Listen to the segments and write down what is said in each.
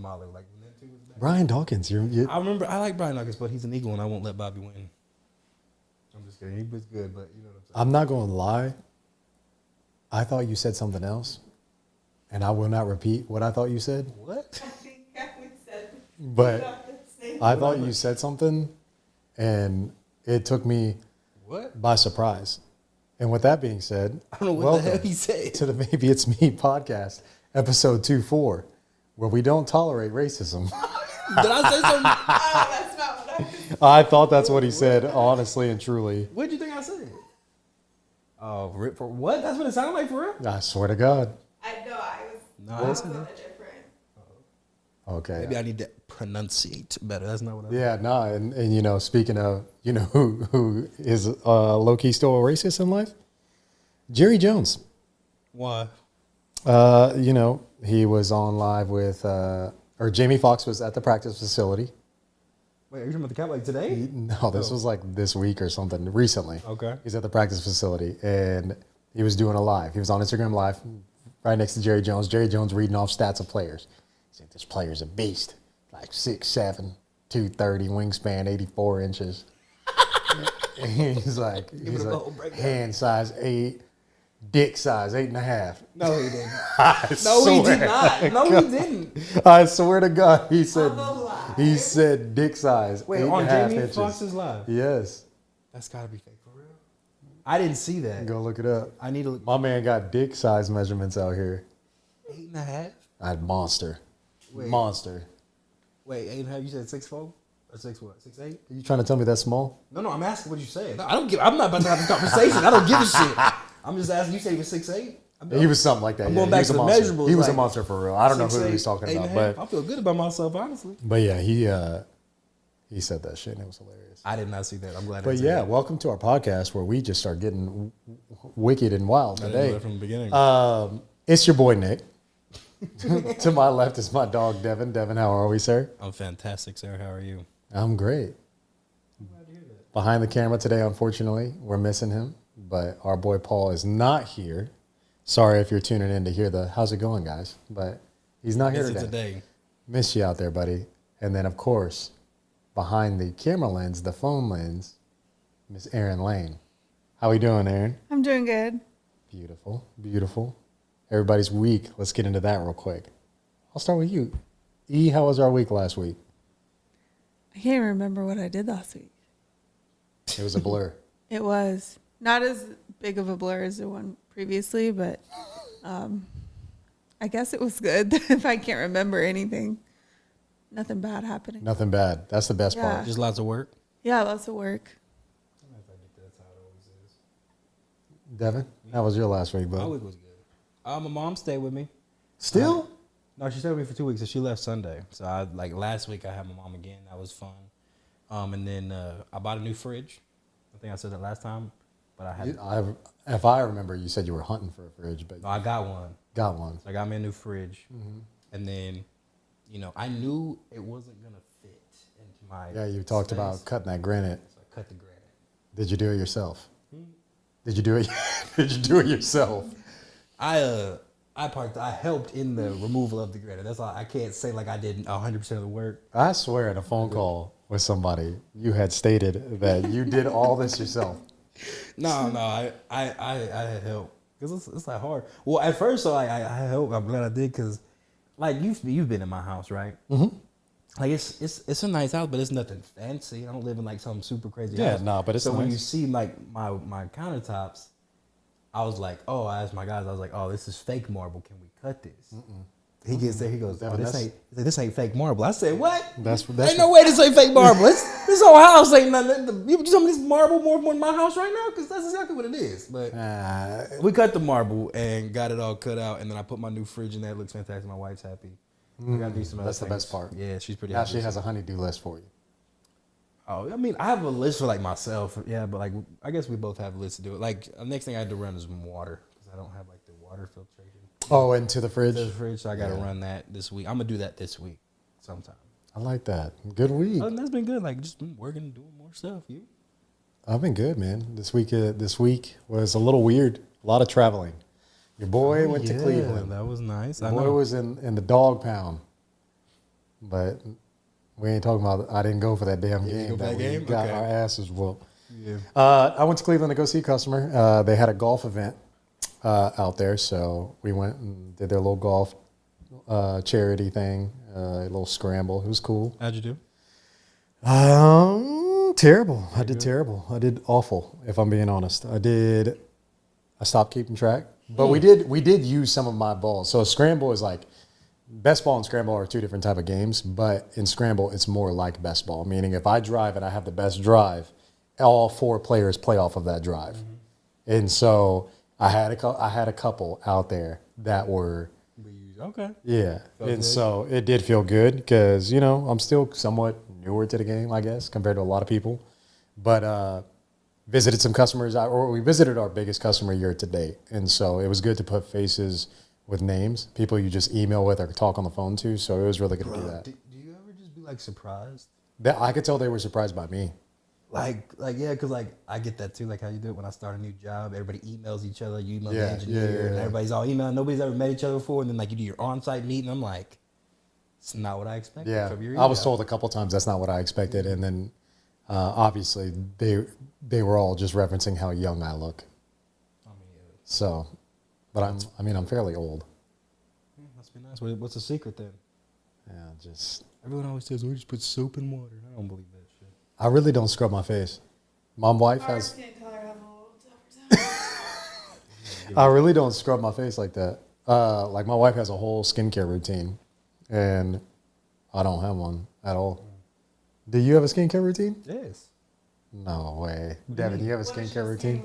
on my level. Like when them two was back. Brian Dawkins, I remember I like Brian Dawkins, but he's an Eagle, and I won't let Bobby win. I'm just kidding. He was good, but you know what I'm saying. I'm not going to lie. I thought you said something else, and I will not repeat what I thought you said. What? I think we said. But I thought you said something, and it took me by surprise. And with that being said, I don't know what the hell he said. To the Maybe It's Me podcast, episode 24, where we don't tolerate racism. Did I say something? Oh, that's not what I said. I thought that's what he said, honestly and truly. What did you think I said? Oh, for what? That's what it sounded like for real? I swear to God. I know I was. No, I was on a different. Okay. Maybe I need to pronunciate better. That's not what I Yeah, no, and you know, speaking of, you know, who is low-key still a racist in life? Jerry Jones. Why? You know, he was on live with, or Jamie Foxx was at the practice facility. Wait, are you talking about the cap like today? No, this was like this week or something, recently. Okay. He's at the practice facility, and he was doing a live. He was on Instagram Live right next to Jerry Jones. Jerry Jones reading off stats of players. He's like, this player's a beast. Like 6'7", 230, wingspan, 84 inches. And he's like hand size 8, dick size 8.5. No, he didn't. No, he did not. No, he didn't. I swear to God, he said dick size. Wait, 8.5 on Jamie inches. Foxx's live? Yes. That's got to be fake for real. I didn't see that. Go look it up. I need to look. My man got dick size measurements out here. 8.5? I had monster. Wait. Monster. Wait, 8.5? You said 6'4"? Or 6 what? 6'8"? Are you trying to tell me that's small? No, I'm asking what you said. No, I don't give. I'm not about to have this conversation. I don't give a shit. I'm just asking. You said he was 6'8"? He was something like that. I'm yeah. going back to the measurables. He was a like monster for real. I don't know who 6'8", he was talking about, 8.5. but I feel good about myself, honestly. but yeah, he said that shit and it was hilarious. I did not see that. I'm glad. I But didn't see yeah, that. welcome to our podcast where we just start getting wicked and wild I didn't know today. that from the beginning. It's your boy Nick. To my left is my dog Devon. Devon, how are we, sir? I'm fantastic, sir. How are you? I'm great. I'm glad to hear that. Behind the camera today, unfortunately, we're missing him, but our boy Paul is not here. Sorry if you're tuning in to hear the how's it going, guys, but he's not here today. Miss you out there, buddy. And then, of course, behind the camera lens, the phone lens, Miss Erin Lane. How we doing, Erin? I'm doing good. Beautiful, beautiful. Everybody's week. Let's get into that real quick. I'll start with you. E, how was our week last week? I can't even remember what I did last week. It was a blur. It was not as big of a blur as the one previously, but I guess it was good if I can't remember anything. Nothing bad happening. Nothing bad. That's the best Yeah. part. Just lots of work. Yeah, lots of work. That's how it always is. Devin, how was your last week, My bud? week was good. My mom stayed with me. Still? No, she stayed with me for 2 weeks, and she left Sunday. So I last week I had my mom again. That was fun. And then I bought a new fridge. I think I said that last time, but I had. If I remember, you said you were hunting for a fridge, but No, I got one. got one. So I got me a new fridge, and then, I knew it wasn't gonna fit into my. Yeah, you talked space. about cutting that granite. So I cut the granite. Did you do it yourself? Did you do it? Did you do it yourself? I helped in the removal of the granite. That's all. I can't say like I did 100% of the work. I swear, in a phone call with somebody, you had stated that you did all this yourself. No, I had help because it's like hard. Well, at first, so I helped. I'm glad I did because, like you've been in my house, right? Mm-hmm. Like it's a nice house, but it's nothing fancy. I don't live in like some super crazy house. Yeah, no, but it's so when nice. you see like my countertops, I was like, oh, I asked my guys, I was like, oh, this is fake marble. Can we cut this? He gets there, he goes, oh, this ain't fake marble. I said, what? That's ain't no way this ain't fake marble. This whole house ain't nothing. You tell me this marble more than my house right now? Because that's exactly what it is. But we cut the marble and got it all cut out, and then I put my new fridge in there. It looks fantastic. My wife's happy. I gotta do some other That's the things. best part. Yeah, she's pretty Now happy. she has a honey-do list for you. Oh, I mean, I have a list for like myself. Yeah, but like I guess we both have a list to do it. Like the next thing I had to run is water because I don't have like the water filtration. Oh, into the fridge? To the fridge, so I got to run that this week. I'm gonna do that this week sometime. I like that. Good week. That's been good. Like just been working, doing more stuff. You? I've been good, man. This week was a little weird. A lot of traveling. Your boy went to Cleveland. That was nice. Your boy was in the dog pound. But we ain't talking about. I didn't go for that damn You didn't game. go for That that we game? got Okay. our asses whooped. Yeah. I went to Cleveland to go see a customer. They had a golf event out there, so we went and did their little golf charity thing, a little scramble. It was cool. How'd you do? Terrible. I did terrible. I did awful, if I'm being honest. I stopped keeping track, but we did use some of my balls. So a scramble is like best ball and scramble are two different type of games, but in scramble it's more like best ball, meaning if I drive and I have the best drive, all 4 players play off of that drive. And so I had a couple out there that were Okay. yeah, Felt and good. so it did feel good because I'm still somewhat newer to the game, I guess, compared to a lot of people. But visited some customers, or we visited our biggest customer year to date, and so it was good to put faces with names, people you just email with or talk on the phone to. So it was really good to do that. Do you ever just be like surprised? That I could tell they were surprised by me. Like yeah, because like I get that too. Like how you do it when I start a new job, everybody emails each other. You email the Yeah, engineer, and yeah. everybody's all emailing. Nobody's ever met each other before, and then like you do your on-site meeting. I'm like, it's not what I expected Yeah, from your I was email. told a couple times that's not what I expected, and then obviously they were all just referencing how young I look. I mean, So, but I'm fairly old. must be nice. What's the secret then? Yeah, just Everyone always says we just put soap and water. I don't believe that shit. I really don't scrub my face. My wife has. I really don't scrub my face like that. Like my wife has a whole skincare routine, and I don't have one at all. Do you have a skincare routine? Yes. No way, Devin. You have a skincare routine?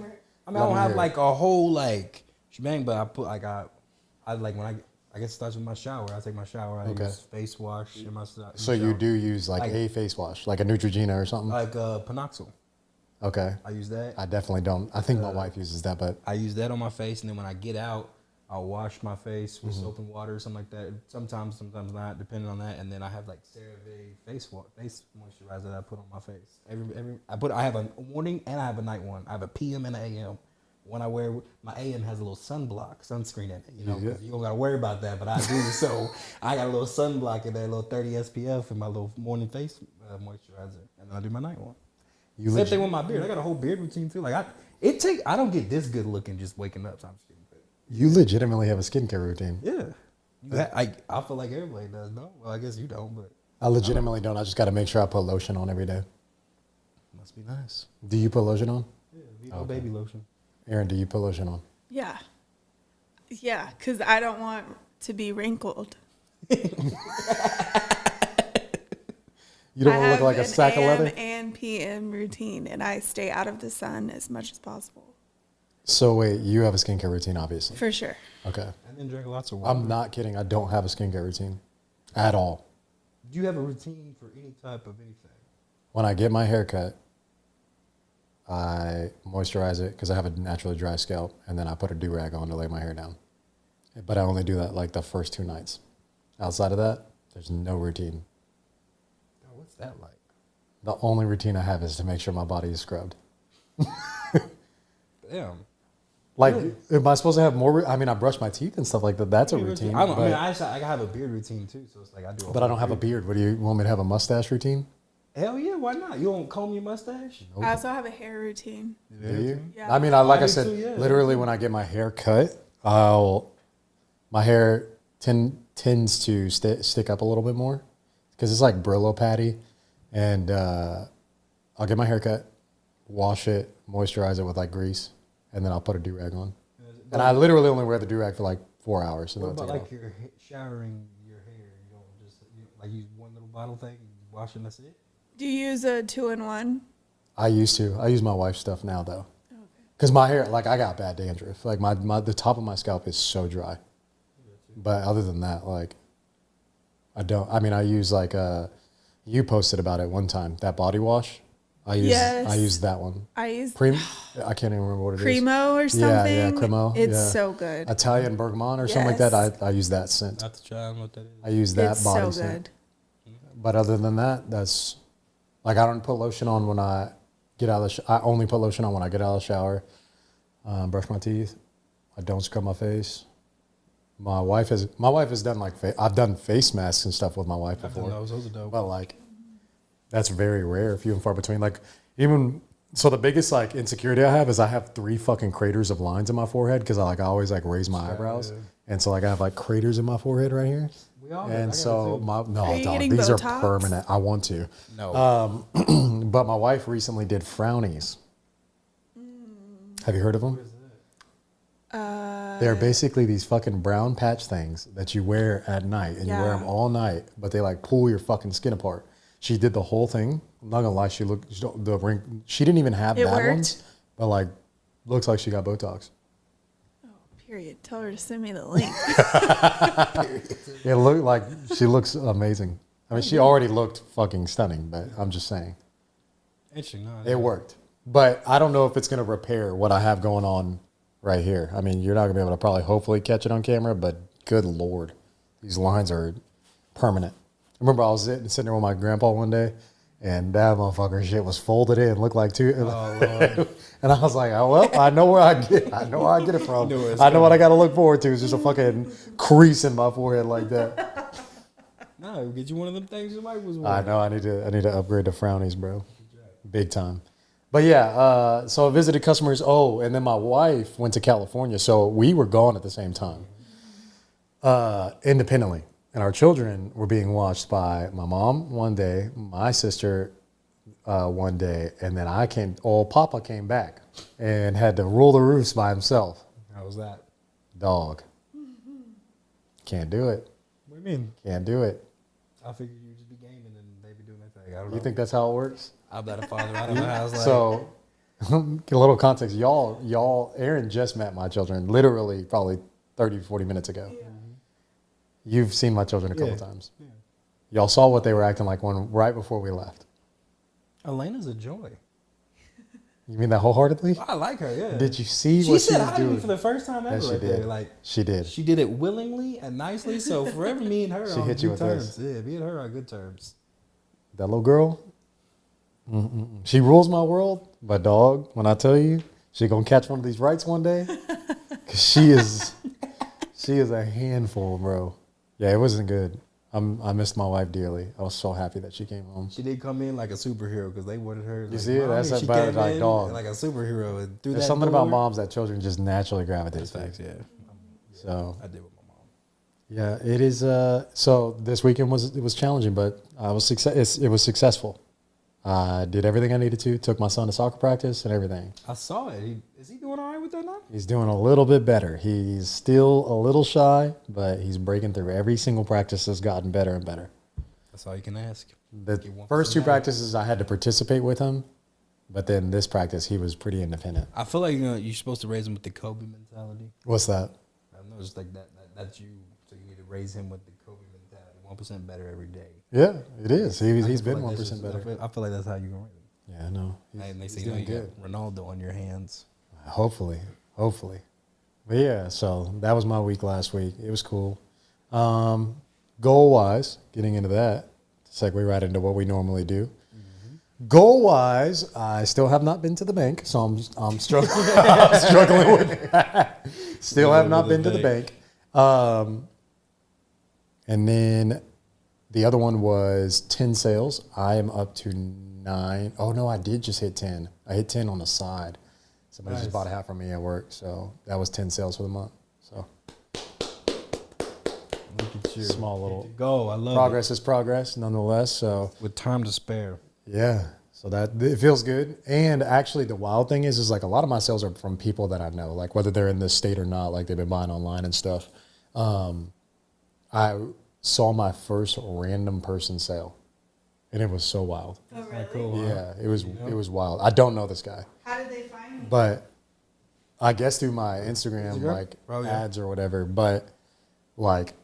I mean, I Let don't me have hear like a whole like shebang, but I put like I like when I guess it starts with my shower. I take my shower. I Okay. use face wash in my So you do use like a face wash, like a Neutrogena or something? like Panoxyl. Okay. I use that. I definitely don't. I think my wife uses that, but I use that on my face, and then when I get out, I'll wash my face with soap and water or something like that. Sometimes not, depending on that. And then I have like CeraVe face moisturizer that I put on my face. I have a morning and I have a night one. I have a PM and an AM. When I wear my AM has a little sunscreen in it, 'cause you don't gotta worry about that, but I do. So I got a little sunblock in there, a little 30 SPF, and my little morning face moisturizer, and then I do my night one. Same thing with my beard. I got a whole beard routine too. Like I don't get this good looking just waking up. So I'm just getting fit. you legitimately have a skincare routine. Yeah, I feel like everybody does. No, well I guess you don't, but I legitimately don't. I just got to make sure I put lotion on every day. must be nice. Do you put lotion on? Yeah, baby lotion. Aaron, do you put lotion on? Yeah. Yeah, because I don't want to be wrinkled. You don't I want to look have like a an sack of AM leather? and PM routine, and I stay out of the sun as much as possible. So wait, you have a skincare routine, obviously. For sure. Okay. And then drink lots of water. I'm not kidding. I don't have a skincare routine at all. Do you have a routine for any type of anything? When I get my hair cut, I moisturize it because I have a naturally dry scalp, and then I put a do-rag on to lay my hair down. But I only do that like the first 2 nights. Outside of that, there's no routine. Oh, what's that like? The only routine I have is to make sure my body is scrubbed. Damn. Like, am I supposed to have more? I mean, I brush my teeth and stuff like that. That's a routine. I but, have a beard routine too, so it's like I do. but I don't have a beard. What do you want me to have a mustache routine? Hell yeah, why not? You don't comb your mustache? I also have a hair routine. Do you? Yeah. I mean, like I do said, too, yeah. literally when I get my hair cut, my hair tends to stick up a little bit more because it's like Brillo patty, and I'll get my hair cut, wash it, moisturize it with like grease, and then I'll put a do-rag on. And I literally only wear the do-rag for like 4 hours. And What then I'll about take it like your showering your hair? You don't just like use one little bottle thing, wash and that's it. Do you use a 2-in-1? off. I used to. I use my wife's stuff now though, because my hair, like I got bad dandruff. Like the top of my scalp is so dry. But other than that, like I don't. I mean, I use like you posted about it one time, that body wash. I use that one. I use I can't even remember what it is. Cremo or something. Yeah, Cremo. It's yeah. so good. Italian bergamot or something like that. Yes. I use that scent. Not to try, I don't know what that is. I use that It's body so scent. good. But other than that, that's like I don't put lotion on when I get out of the I only put lotion on when I get out of the shower, brush my teeth. I don't scrub my face. My wife has done like I've done face masks and stuff with my wife I before. those are dope. But like that's very rare, few and far between. Like even so, the biggest like insecurity I have is I have 3 fucking craters of lines in my forehead because I always like raise my eyebrows, and so like I have like craters in my forehead right here. We all And so Are you dog, getting these Botox? are permanent. I want to. No. But my wife recently did frownies. Have you heard of them? They're basically these fucking brown patch things that you wear at night, and you wear them all night, but they like pull your fucking skin apart. She did the whole thing. I'm not gonna lie, she didn't even have bad ones, but like looks like she got Botox. Oh, period. Tell her to send me the link. It looked like she looks amazing. I mean, she already looked fucking stunning, but I'm just saying. Interesting. No, It worked. But I don't know if it's going to repair what I have going on right here. I mean, you're not going to be able to probably hopefully catch it on camera, but good Lord, these lines are permanent. I remember I was sitting there with my grandpa one day, and that motherfucker shit was folded in, looked like two. Oh, Lord. And I was like, oh, well, I know where I get it from. I know what I got to look forward to. It's just a fucking crease in my forehead like that. No, get you one of them things your wife was I wearing. know. I need to upgrade to frownies, bro. Big time. But yeah, so I visited customers. Oh, and then my wife went to California, so we were gone at the same time, independently. And our children were being watched by my mom one day, my sister one day, and then Papa came back and had to rule the roost by himself. How was that? Dog. Can't do it. What do you mean? Can't do it. I figured you'd just be gaming and they be doing that thing. I don't know. You think that's how it works? I'm not a father. I don't know how it's like. So, get a little context. Y'all, Erin just met my children literally probably 30, 40 minutes ago. Yeah. You've seen my children a couple times. Yeah. Y'all saw what they were acting like right before we left. Elena's a joy. You mean that wholeheartedly? I like her, yeah. Did you see she what she said was hi to me doing? for the first time ever? Yes, she right did. there. Like, she did. She did it willingly and nicely. So forever, me and her She on hit you good with terms. this. Yeah, me and her on good terms. That little girl, she rules my world. But dog, when I tell you, she gonna catch one of these rights one day, 'cause she is a handful, bro. Yeah, it wasn't good. I missed my wife dearly. I was so happy that she came home. She did come in like a superhero because they wanted her. You see it? That's about like dog. Like a superhero. And through There's that something door, about moms that children just naturally gravitate to. Facts, yeah. So I did with my mom. yeah, it is. So this weekend was challenging, but I was it was successful. I did everything I needed to. Took my son to soccer practice and everything. I saw it. Is he doing all right with that now? He's doing a little bit better. He's still a little shy, but he's breaking through. Every single practice has gotten better and better. That's all you can ask. The first 2 practices I had to participate with him, but then this practice he was pretty independent. I feel like you're supposed to raise him with the Kobe mentality. What's that? I know it's like that's you. So you need to raise him with the Kobe mentality. 1% better every day. Yeah, it is. He's been like 1% better. I feel like that's how you can raise him. Yeah, I know. And they say he's you doing got Ronaldo on your hands. Hopefully. But yeah, so that was my week last week. It was cool. Goal-wise, getting into that, segue right into what we normally do. Mm-hmm. Goal-wise, I still have not been to the bank, so I'm struggling. I'm struggling with that. Still have not been to the bank. And then the other one was 10 sales. I am up to 9. Oh, no, I did just hit 10. I hit 10 on the side. Somebody just bought a hat from me at work, so that was 10 sales for the month. So Look at you. Small little go. I love progress is progress, nonetheless. So with time to spare. yeah, so that it feels good. And actually, the wild thing is like a lot of my sales are from people that I know, like whether they're in this state or not, like they've been buying online and stuff. I saw my first random person sale, and it was so wild. Oh, really? Cool, huh? Yeah, it was wild. I don't know this guy. How did they find me? But I guess through my Instagram like ads or whatever. But like,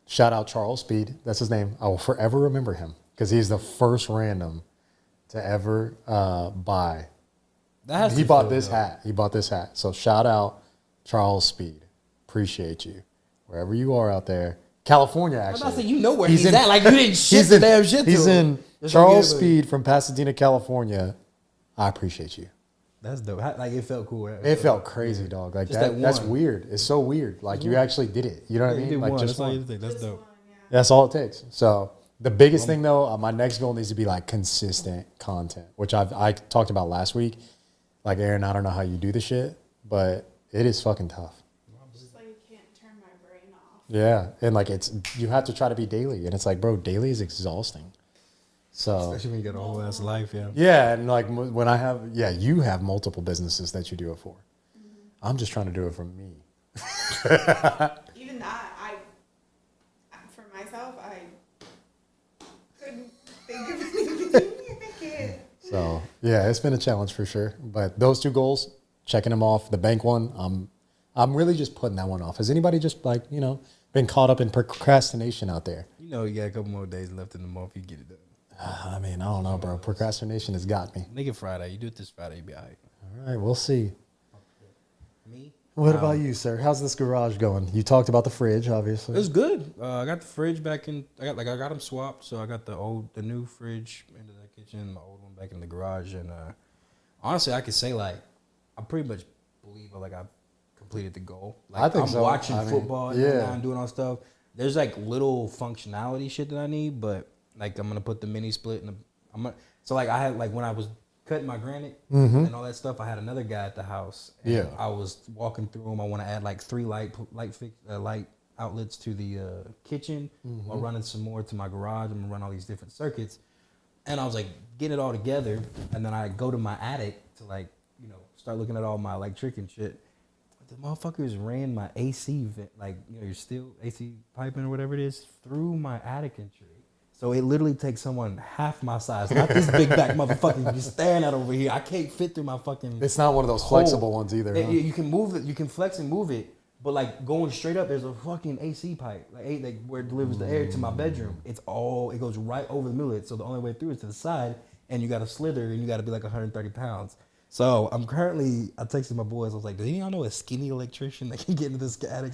shout out Charles Speed. That's his name. I will forever remember him because he's the first random to ever buy. He bought this hat. He bought this hat. So shout out Charles Speed. Appreciate you wherever you are out there. California, actually. I'm about to say, you know where he's at. Like you didn't shit the damn shit to He's him. in Charles Speed from Pasadena, California. I appreciate you. That's dope. Like it felt cool. Right? It felt crazy, dog. Like Just that. That's one. weird. It's so weird. Like you actually did it. You know what I You mean? did Like one. just That's all you one. think. That's dope. That's all it takes. So the biggest thing though, my next goal needs to be like consistent content, which I talked about last week. Like Erin, I don't know how you do the shit, but it is fucking tough. Just like I can't turn my brain off. Yeah, and like you have to try to be daily, and it's like, bro, daily is exhausting. So Especially when you got a whole ass life, yeah. yeah, and like when you have multiple businesses that you do it for. I'm just trying to do it for me. Even that, for myself, I couldn't think of anything. I can't. So yeah, it's been a challenge for sure. But those two goals, checking them off. The bank one, I'm really just putting that one off. Has anybody just been caught up in procrastination out there? You know, you got a couple more days left in the month. You get it done. I mean, I don't know, bro. Procrastination has got me. Make it Friday. You do it this Friday, you be all right. All right, we'll see. Me? What about you, sir? How's this garage going? You talked about the fridge, obviously. It's good. I got the fridge back in. I got them swapped. So I got the new fridge into the kitchen, my old one back in the garage. And honestly, I could say like I pretty much believe I've completed the goal. Like I think I'm so. watching I mean, football and yeah. I'm doing all stuff. There's like little functionality shit that I need, but like I'm gonna put the mini split in the. So like I had like when I was cutting my granite and all that stuff, I had another guy at the house. And Yeah. I was walking through them. I want to add like 3 light outlets to the kitchen while running some more to my garage. I'm gonna run all these different circuits, and I was like getting it all together. And then I go to my attic to start looking at all my electric and shit. The motherfuckers ran my AC vent, your steel AC piping or whatever it is, through my attic entry. So it literally takes someone half my size, not this big back motherfucker you be staring at over here. I can't fit through my fucking. It's not one of those flexible ones either. Huh? You can move it, you can flex and move it, but like going straight up, there's a fucking AC pipe, where it delivers the air to my bedroom. It goes right over the middle of it. So the only way through is to the side, and you got to slither, and you got to be like 130 pounds. So I texted my boys. I was like, do y'all know a skinny electrician that can get into this attic?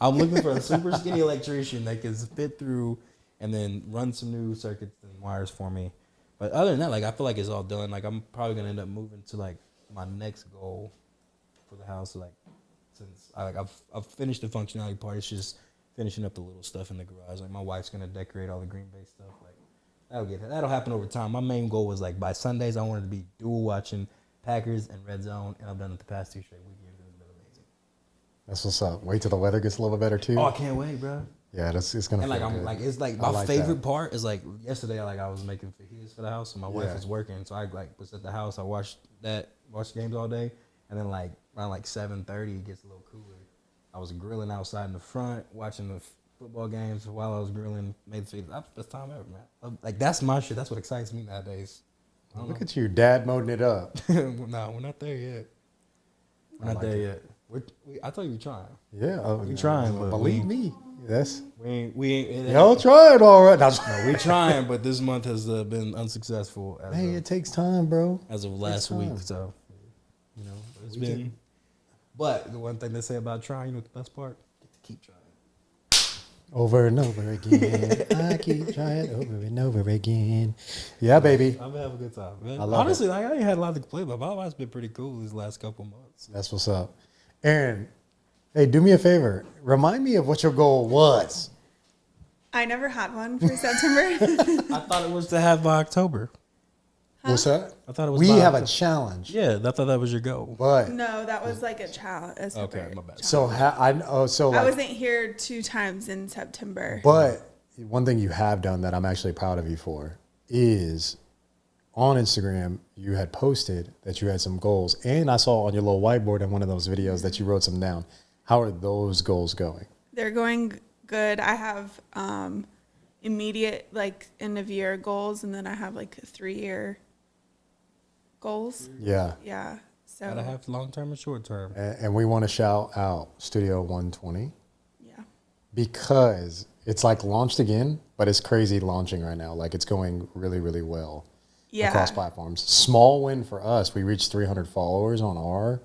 I'm looking for a super skinny electrician that can fit through and then run some new circuits and wires for me. But other than that, I feel like it's all done. I'm probably gonna end up moving to my next goal for the house. Since I've finished the functionality part, it's just finishing up the little stuff in the garage. My wife's gonna decorate all the Green Bay stuff. That'll happen over time. My main goal was by Sundays I wanted to be dual watching Packers and Red Zone, and I've done it the past 2 straight weekends, and it's been amazing. That's what's up. Wait till the weather gets a little bit better too. Oh, I can't wait, bro. Yeah, it's gonna. And feel I'm good. it's I my like favorite that. part is yesterday, I was making fajitas for the house, and my wife Yeah. was working, so I was at the house. I watched games all day, and then around 7:30, it gets a little cooler. I was grilling outside in the front, watching the football games while I was grilling. Made the fajitas. That's the best time ever, man. That's my shit. That's what excites me nowadays. Look at you, dad moding it up. No, we're not there yet. We're not like there it. yet. I thought you were trying. Yeah, We trying, but believe me, yes. We ain't. Y'all trying all right. No, we trying, but this month has been unsuccessful. Hey, it takes time, bro. As of last week, time. so it's we been. can- But the one thing they say about trying, the best part, get to keep trying. Over and over again. I keep trying over and over again. Yeah, baby. I'm having a good time, man. I love Honestly, I ain't had a lot to complain about. My life's been pretty cool these last couple months. That's what's up. Erin, hey, do me a favor. Remind me of what your goal was. I never had one for September. I thought it was to have by October. What's that? I thought it was. We by have a October. challenge. Yeah, I thought that was your goal. But No, that was like a challenge. Okay, my bad. so I wasn't here 2 times in September. But one thing you have done that I'm actually proud of you for is on Instagram, you had posted that you had some goals. And I saw on your little whiteboard in one of those videos that you wrote some down. How are those goals going? They're going good. I have immediate end of year goals, and then I have 3-year goals. Yeah. Yeah. So Gotta have long term and short term. And we want to shout out Studio 120 yeah. because it's launched again, but it's crazy launching right now. It's going really, really well Yeah. across platforms. Small win for us. We reached 300 followers on our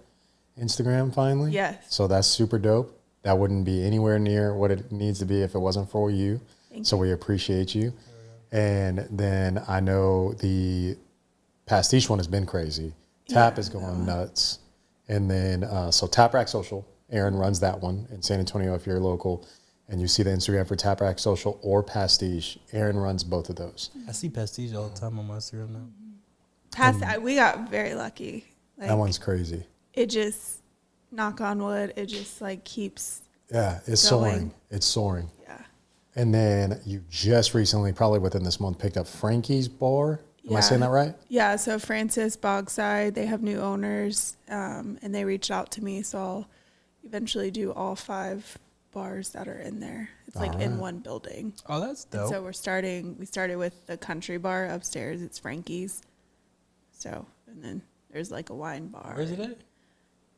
Instagram finally. Yes. So that's super dope. That wouldn't be anywhere near what it needs to be if it wasn't for you. So we appreciate you. And then I know the Pastiche one has been crazy. Tap is going nuts. And then, so Tap Rack Social, Erin runs that one in San Antonio if you're local. And you see the Instagram for Tap Rack Social or Pastiche. Erin runs both of those. I see Pastiche all the time on my Instagram now. We got very lucky. Like, That one's crazy. it just, knock on wood, it just like keeps Yeah, it's going. soaring. It's soaring. Yeah. And then you just recently, probably within this month, picked up Frankie's Bar. Am I saying that right? Yeah, so Francis Bogside, they have new owners, and they reached out to me, so I'll eventually do all 5 bars that are in there. It's like in one building. Oh, that's And dope. so we started with the country bar upstairs. It's Frankie's. So, and then there's like a wine bar. Where is it at?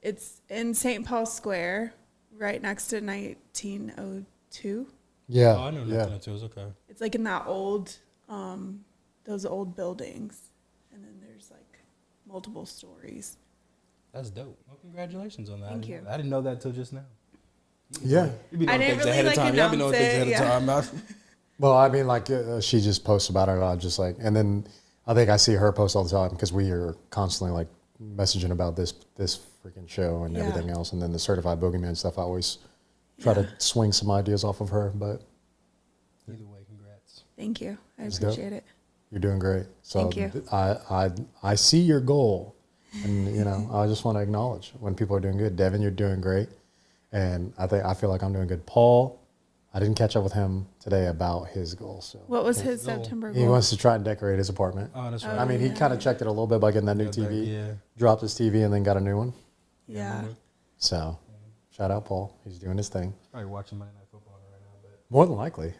It's in St. Paul Square, right next to 1902. Yeah. Oh, I know yeah. nothing until it's okay. It's like in that old, those old buildings. And then there's like multiple stories. That's dope. Well, congratulations on that. Thank you. I didn't know that till just now. Yeah. You be I knowing didn't things really, ahead of like, time. Y'all be knowing announce things ahead it, of time. Well, I mean, like she just posts about it. I'm just like, and then I think I see her post all the time because we are constantly like messaging about this freaking show and everything else. And then the Certified Boogeyman stuff, I always try to swing some ideas off of her. But Either way, congrats. Thank you. I It's appreciate dope. it. you're doing great. So Thank you. I see your goal, and you know, I just want to acknowledge when people are doing good. Devin, you're doing great, and I feel like I'm doing good. Paul, I didn't catch up with him today about his goal. So What was his goal? September he goal? wants to try and decorate his apartment. Oh, that's right. I mean, he kind of checked it a little bit by getting that new Got that, TV. yeah. Dropped his TV and then got a new one. Yeah. So, shout out Paul. He's doing his thing. Probably watching Monday Night Football right now, but More than likely.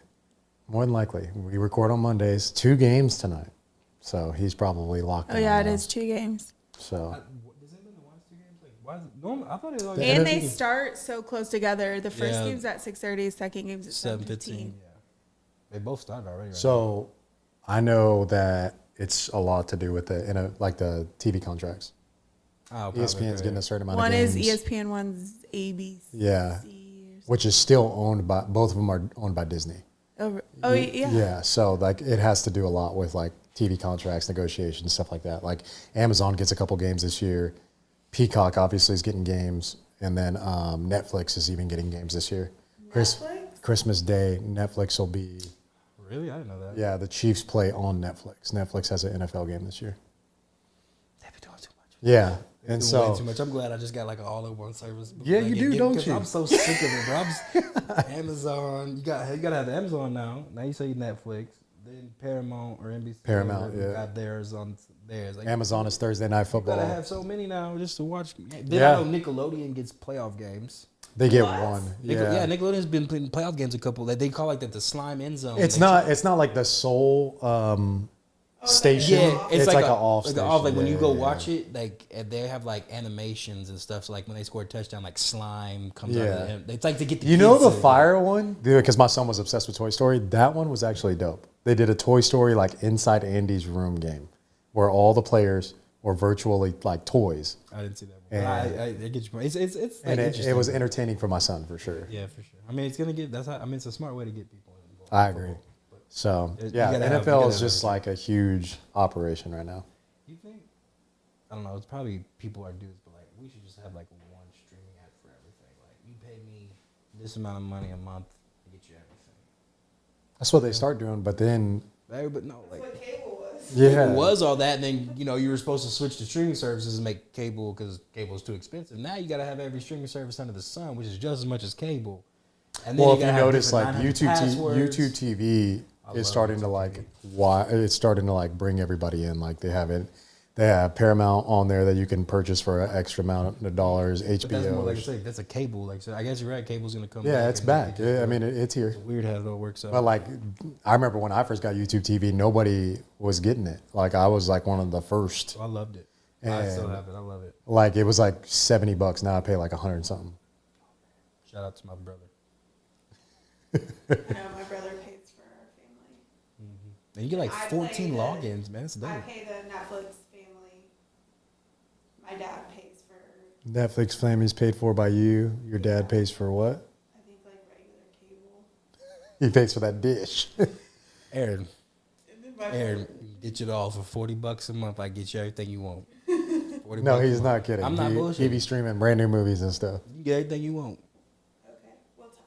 More than likely. We record on Mondays. 2 games tonight. So he's probably locked in. Oh, yeah, on it those. is 2 games. So does anybody watch 2 games? Like, why is it normal? I thought it was always And Yeah. they start so close together. The first Yeah. game's at 6:30, second game's at 7:15. 7:15. Yeah, they both started already. Right So I know that it's a lot to do with like the TV contracts. now. Oh, ESPN's probably, getting a certain amount One of games. is ESPN, one's ABC. Yeah. or something. Which is still owned by, both of them are owned by Disney. Oh, yeah. Yeah. So like it has to do a lot with like TV contracts, negotiations, stuff like that. Like Amazon gets a couple games this year. Peacock obviously is getting games. And then Netflix is even getting games this year. Netflix? Christmas Day, Netflix will be, Really? I didn't know that. yeah, the Chiefs play on Netflix. Netflix has an NFL game this year. They be doing too much. Yeah. They're And doing so way too much. I'm glad I just got like an all-in-one service. Yeah, you do, don't 'cause you? I'm so sick of it, bro. Amazon. You gotta have Amazon now. Now you say Netflix, then Paramount or NBC. Paramount, whatever, yeah. got theirs on theirs. Like, Amazon is Thursday Night you Football. gotta have so many now just to watch. Then Yeah. I know Nickelodeon gets playoff games. They get What? one. Yeah, Nickelodeon's been playing playoff games a couple. They call like that the slime end zone. It's They not like the sole station. Yeah, it's like, like an off like station. Like when you Yeah, go yeah, watch it, like they have like animations and stuff. So like when they score a touchdown, like slime comes out. Yeah. Of the, it's like to get the You know kids the to- fire one? Because my son was obsessed with Toy Story. That one was actually dope. They did a Toy Story like inside Andy's room game where all the players were virtually like toys. I didn't see that one. And- I get you. It's like And it interesting. was entertaining for my son for sure. Yeah, for sure. I mean, it's gonna get. That's how. I mean, it's a smart way to get people involved. I agree. So You yeah, gotta have- you NFL gotta is have just like a huge operation right now. You think? I don't know. It's probably people are dudes, but like we should just have like one streaming app for everything. Like you pay me this amount of money a month to get you everything. That's what they start doing, but then But no, like. What cable was. yeah, It was all that, and then you were supposed to switch to streaming services and make cable because cable is too expensive. Now you got to have every streaming service under the sun, which is just as much as cable. And then well, if you gotta have notice, like different YouTube, 900 passwords. YouTube TV I is love starting to YouTube like TV. why it's starting to like bring everybody in. Like they have Paramount on there that you can purchase for an extra amount of dollars. But that's more HBO, like I say, that's a cable. Like so, I guess you're right. Cable's gonna come. yeah, back it's and back. it Yeah, I mean, it's here. it's weird how it all works out. But like, I remember when I first got YouTube TV, nobody was getting it. Like I was like one of the first. So I loved it. I still And- have it. I love it. Like it was like $70. Now I pay like 100 and something. Shout out to my brother. I know my brother pays for our family. And you get like I 14 play logins, man. That's dope. I pay the Netflix family. My dad pays for, Netflix family is paid for by you. Your dad pays for what? I think, like regular cable. He pays for that dish. Erin, And then my Erin, get you it all for $40 a month. I get you everything you want. $40 40 No, bucks a he's month. not kidding. I'm not He bullshitting. be streaming brand new movies and stuff. You get everything you want. Okay, we'll talk.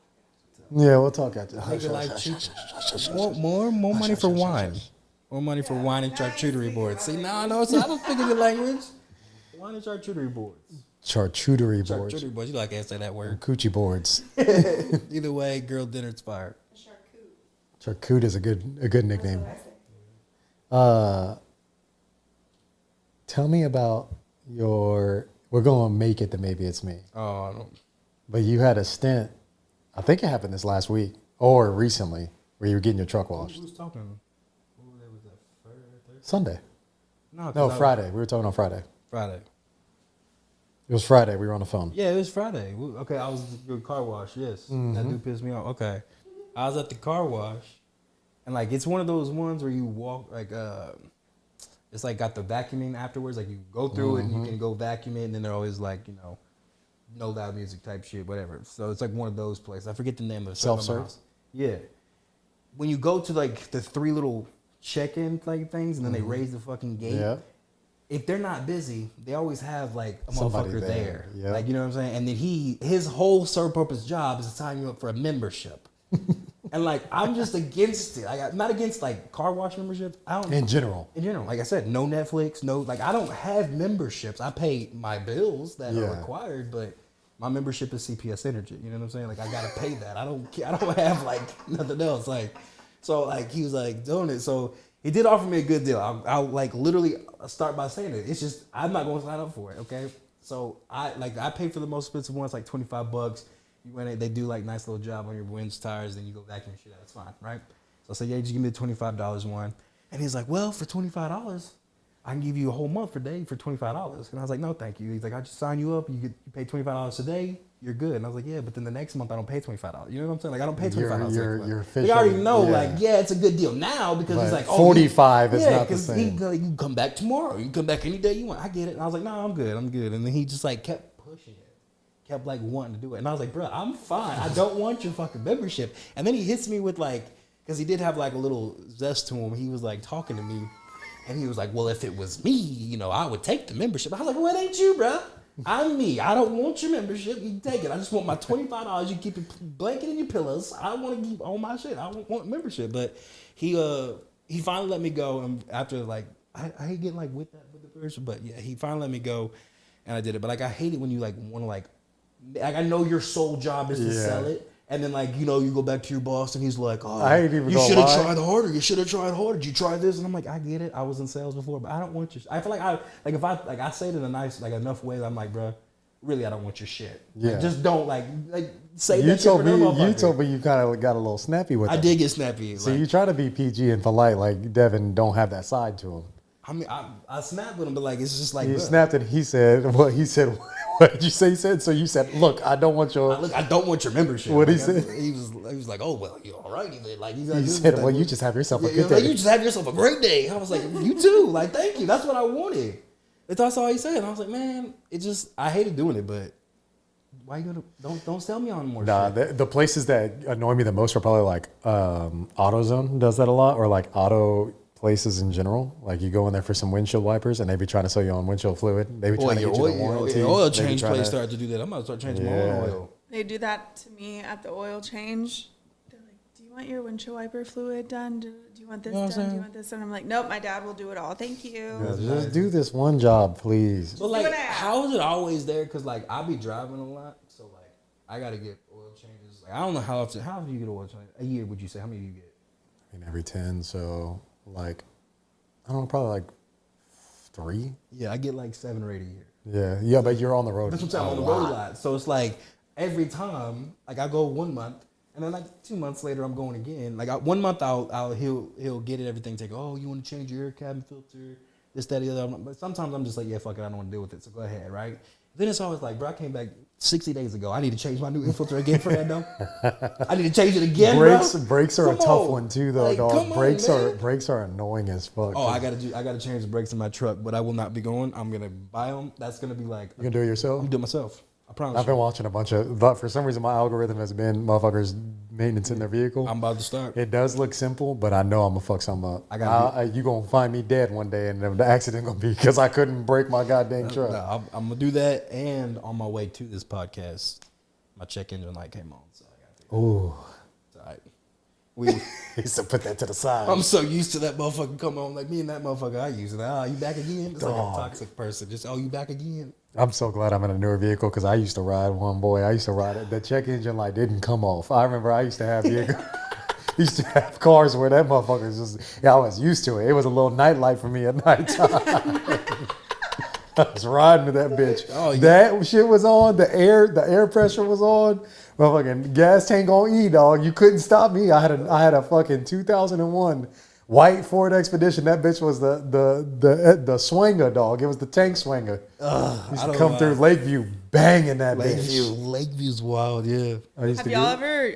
Yeah, we'll talk after. Make your life cheaper. More money for wine. More money for wine and charcuterie boards. See, now I know. So I don't speak your language. Wine and charcuterie boards. Charcuterie boards. Charcuterie boards. You like to say that word. Coochie boards. Either way, girl dinner expired. Charcut is a good nickname. Tell me about your. We're going to make it to Maybe It's Me. Oh, I don't. But you had a stint. I think it happened this last week or recently, where you were getting your truck washed. Who was talking? What day was that? Thursday? Sunday. No, No, Friday. We were talking on Friday. Friday. It was Friday. We were on the phone. Yeah, it was Friday. Okay, I was at the car wash. Yes, that dude pissed me off. Okay, I was at the car wash, and like it's one of those ones where you walk like it's like got the vacuuming afterwards. Like you go through it and you can go vacuum it, and then they're always like no loud music type shit, whatever. So it's like one of those places. I forget the name of it. Self-serve? Yeah. When you go to like the 3 little check-in like things, and then they raise the fucking gate. Yeah. If they're not busy, they always have like a Somebody motherfucker there. there. Yep. Like, you know what I'm saying? And then his whole sole purpose job is to sign you up for a membership. And like, I'm just against it. I'm not against like car wash memberships. I don't. In general. Like I said, no Netflix, I don't have memberships. I pay my bills that are required, but my membership is CPS Energy. You know what I'm saying? Like I gotta pay that. I don't have like nothing else. Like, so like he was like doing it. So he did offer me a good deal. I'll like literally start by saying it. It's just I'm not going to sign up for it. Okay, so I pay for the most expensive ones, like $25. You went in, they do like nice little job on your winds, tires, then you go vacuum shit out. It's fine, right? So I said, yeah, just give me the $25 one. And he's like, well, for $25, I can give you a whole month for day for $25. And I was like, no, thank you. He's like, I just sign you up. You pay $25 a day. You're good. And I was like, yeah, but then the next month I don't pay $25. You know what I'm saying? Like I don't pay $25. You're They already officially- know, like, yeah, it's a good deal now because he's like, 45 is not the same. You can come back tomorrow. You can come back any day you want. I get it. And I was like, no, I'm good. And then he just like kept pushing it. Kept like wanting to do it. And I was like, bro, I'm fine. I don't want your fucking membership. And then he hits me with like, because he did have like a little zest to him. He was like talking to me. And he was like, well, if it was me, I would take the membership. I was like, well, it ain't you, bro. I'm me. I don't want your membership. You can take it. I just want my $25. You keep your blanket and your pillows. I want to keep all my shit. I don't want membership. But he finally let me go. And after like, I hate getting like with the person. But yeah, he finally let me go. And I did it. But like, I hate it when you like want to like I know your sole job is to sell it. And then, like, you go back to your boss, and he's like, "Oh, I ain't even you should have tried harder. You should have tried harder. Did you try this?" And I'm like, "I get it. I was in sales before, but I don't want your. I feel like if I say it in a nice, like enough way, I'm like, bro, really, I don't want your shit. Yeah. Like, just don't like say You that. told me. You You told me you kind of got a little snappy with it. I did get snappy. See, like, you try to be PG and polite, like Devon don't have that side to him. I mean, I snapped with him, but like it's just like He bro, snapped and he said, "What he said? What did you say?" He said. So you said, "Look, I don't want your." I don't want your membership. What he like, said? He was like, "Oh well, you're all right." Like He said, "Well, you just have yourself a good like, day." you just have yourself a great day. I was like, you too. Like, thank you. That's what I wanted. That's all he said. And I was like, man, I hated doing it, but why you gonna don't sell me on more Nah, shit? the places that annoy me the most are probably like AutoZone does that a lot, or like auto places in general. Like you go in there for some windshield wipers, and they be trying to sell you on windshield fluid. They be trying to get you the warranty. Your oil They be change trying place to- started to do that. I'm about to start changing my own oil. They do that to me at the oil change. They're like, "Do you want your windshield wiper fluid done? Do you want this You know what I'm done? Do you saying? want this?" And I'm like, "Nope, my dad will do it all. Thank you." Yeah, just do this one job, please. But like, it out. how is it always there? Because like I be driving a lot, so like I gotta get oil changes. Like I don't know how often. How often do you get oil change? A year? Would you say? How many do you get? I mean, every 10, so like, I don't know, probably like 3. Yeah, I get like 7 or 8 a year. Yeah, but you're on the road. That's what I'm saying. I'm on the road a lot. So it's like every time, like I go 1 month, and then like 2 months later, I'm going again. Like 1 month, he'll get it, everything. Take, oh, you want to change your air cabin filter, this, that, the other. But sometimes I'm just like, yeah, fuck it, I don't want to deal with it. So go ahead, right? Then it's always like, bro, I came back 60 days ago. I need to change my new air filter again for that though. I need to change it again, Brakes are Come a tough on. one too, though, Like, dog. come on, man. Brakes are annoying as fuck. Oh, I gotta change the brakes in my truck, but I will not be going. I'm gonna buy them. That's gonna be like You gonna do it yourself? I'm doing it myself. I promise. I've been watching a bunch of, but for some reason my algorithm has been motherfuckers maintenance in their vehicle. I'm about to start. It does look simple, but I know I'm gonna fuck something up. You gonna find me dead one day, and the accident gonna be because I couldn't brake my goddamn truck. No, I'm gonna do that, and on my way to this podcast, my check engine light came on, so I got to. Ooh, It's all right. We. he used to put that to the side. I'm so used to that motherfucker come on like me and that motherfucker. I use it. You back again? It's like a toxic person. Just you back again? I'm so glad I'm in a newer vehicle because I used to ride one, boy. I used to ride it. The check engine light didn't come off. I remember I used to have used to have cars where that motherfucker just, I was used to it. It was a little night light for me at nighttime. I was riding with that bitch. Oh, yeah. That shit was on. The air pressure was on. Motherfucking gas tank on E, dog. You couldn't stop me. I had a fucking 2001 white Ford Expedition. That bitch was the swinger, dog. It was the tank swinger. Used to come through Lakeview banging that bitch. Lakeview's wild, yeah. Have y'all ever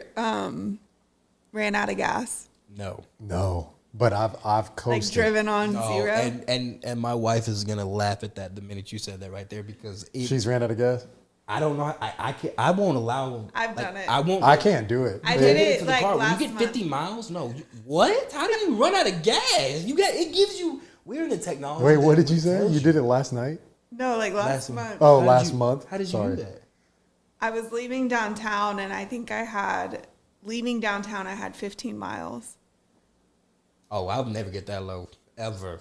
ran out of gas? No. But I've coasted. Like driven on zero? And my wife is gonna laugh at that the minute you said that right there because she's ran out of gas. I don't know. I can't. I won't allow. I've done it. I won't. I can't do it. I did it like car. last When you get 50 miles, no. What? How do you run out of gas? You got. It gives you. We're in the technology. Wait, what did you say? You did it last night? No, like last month. Oh, last month. How did you do that? I was leaving downtown, and I think I had 15 miles. Oh, I'll never get that low ever.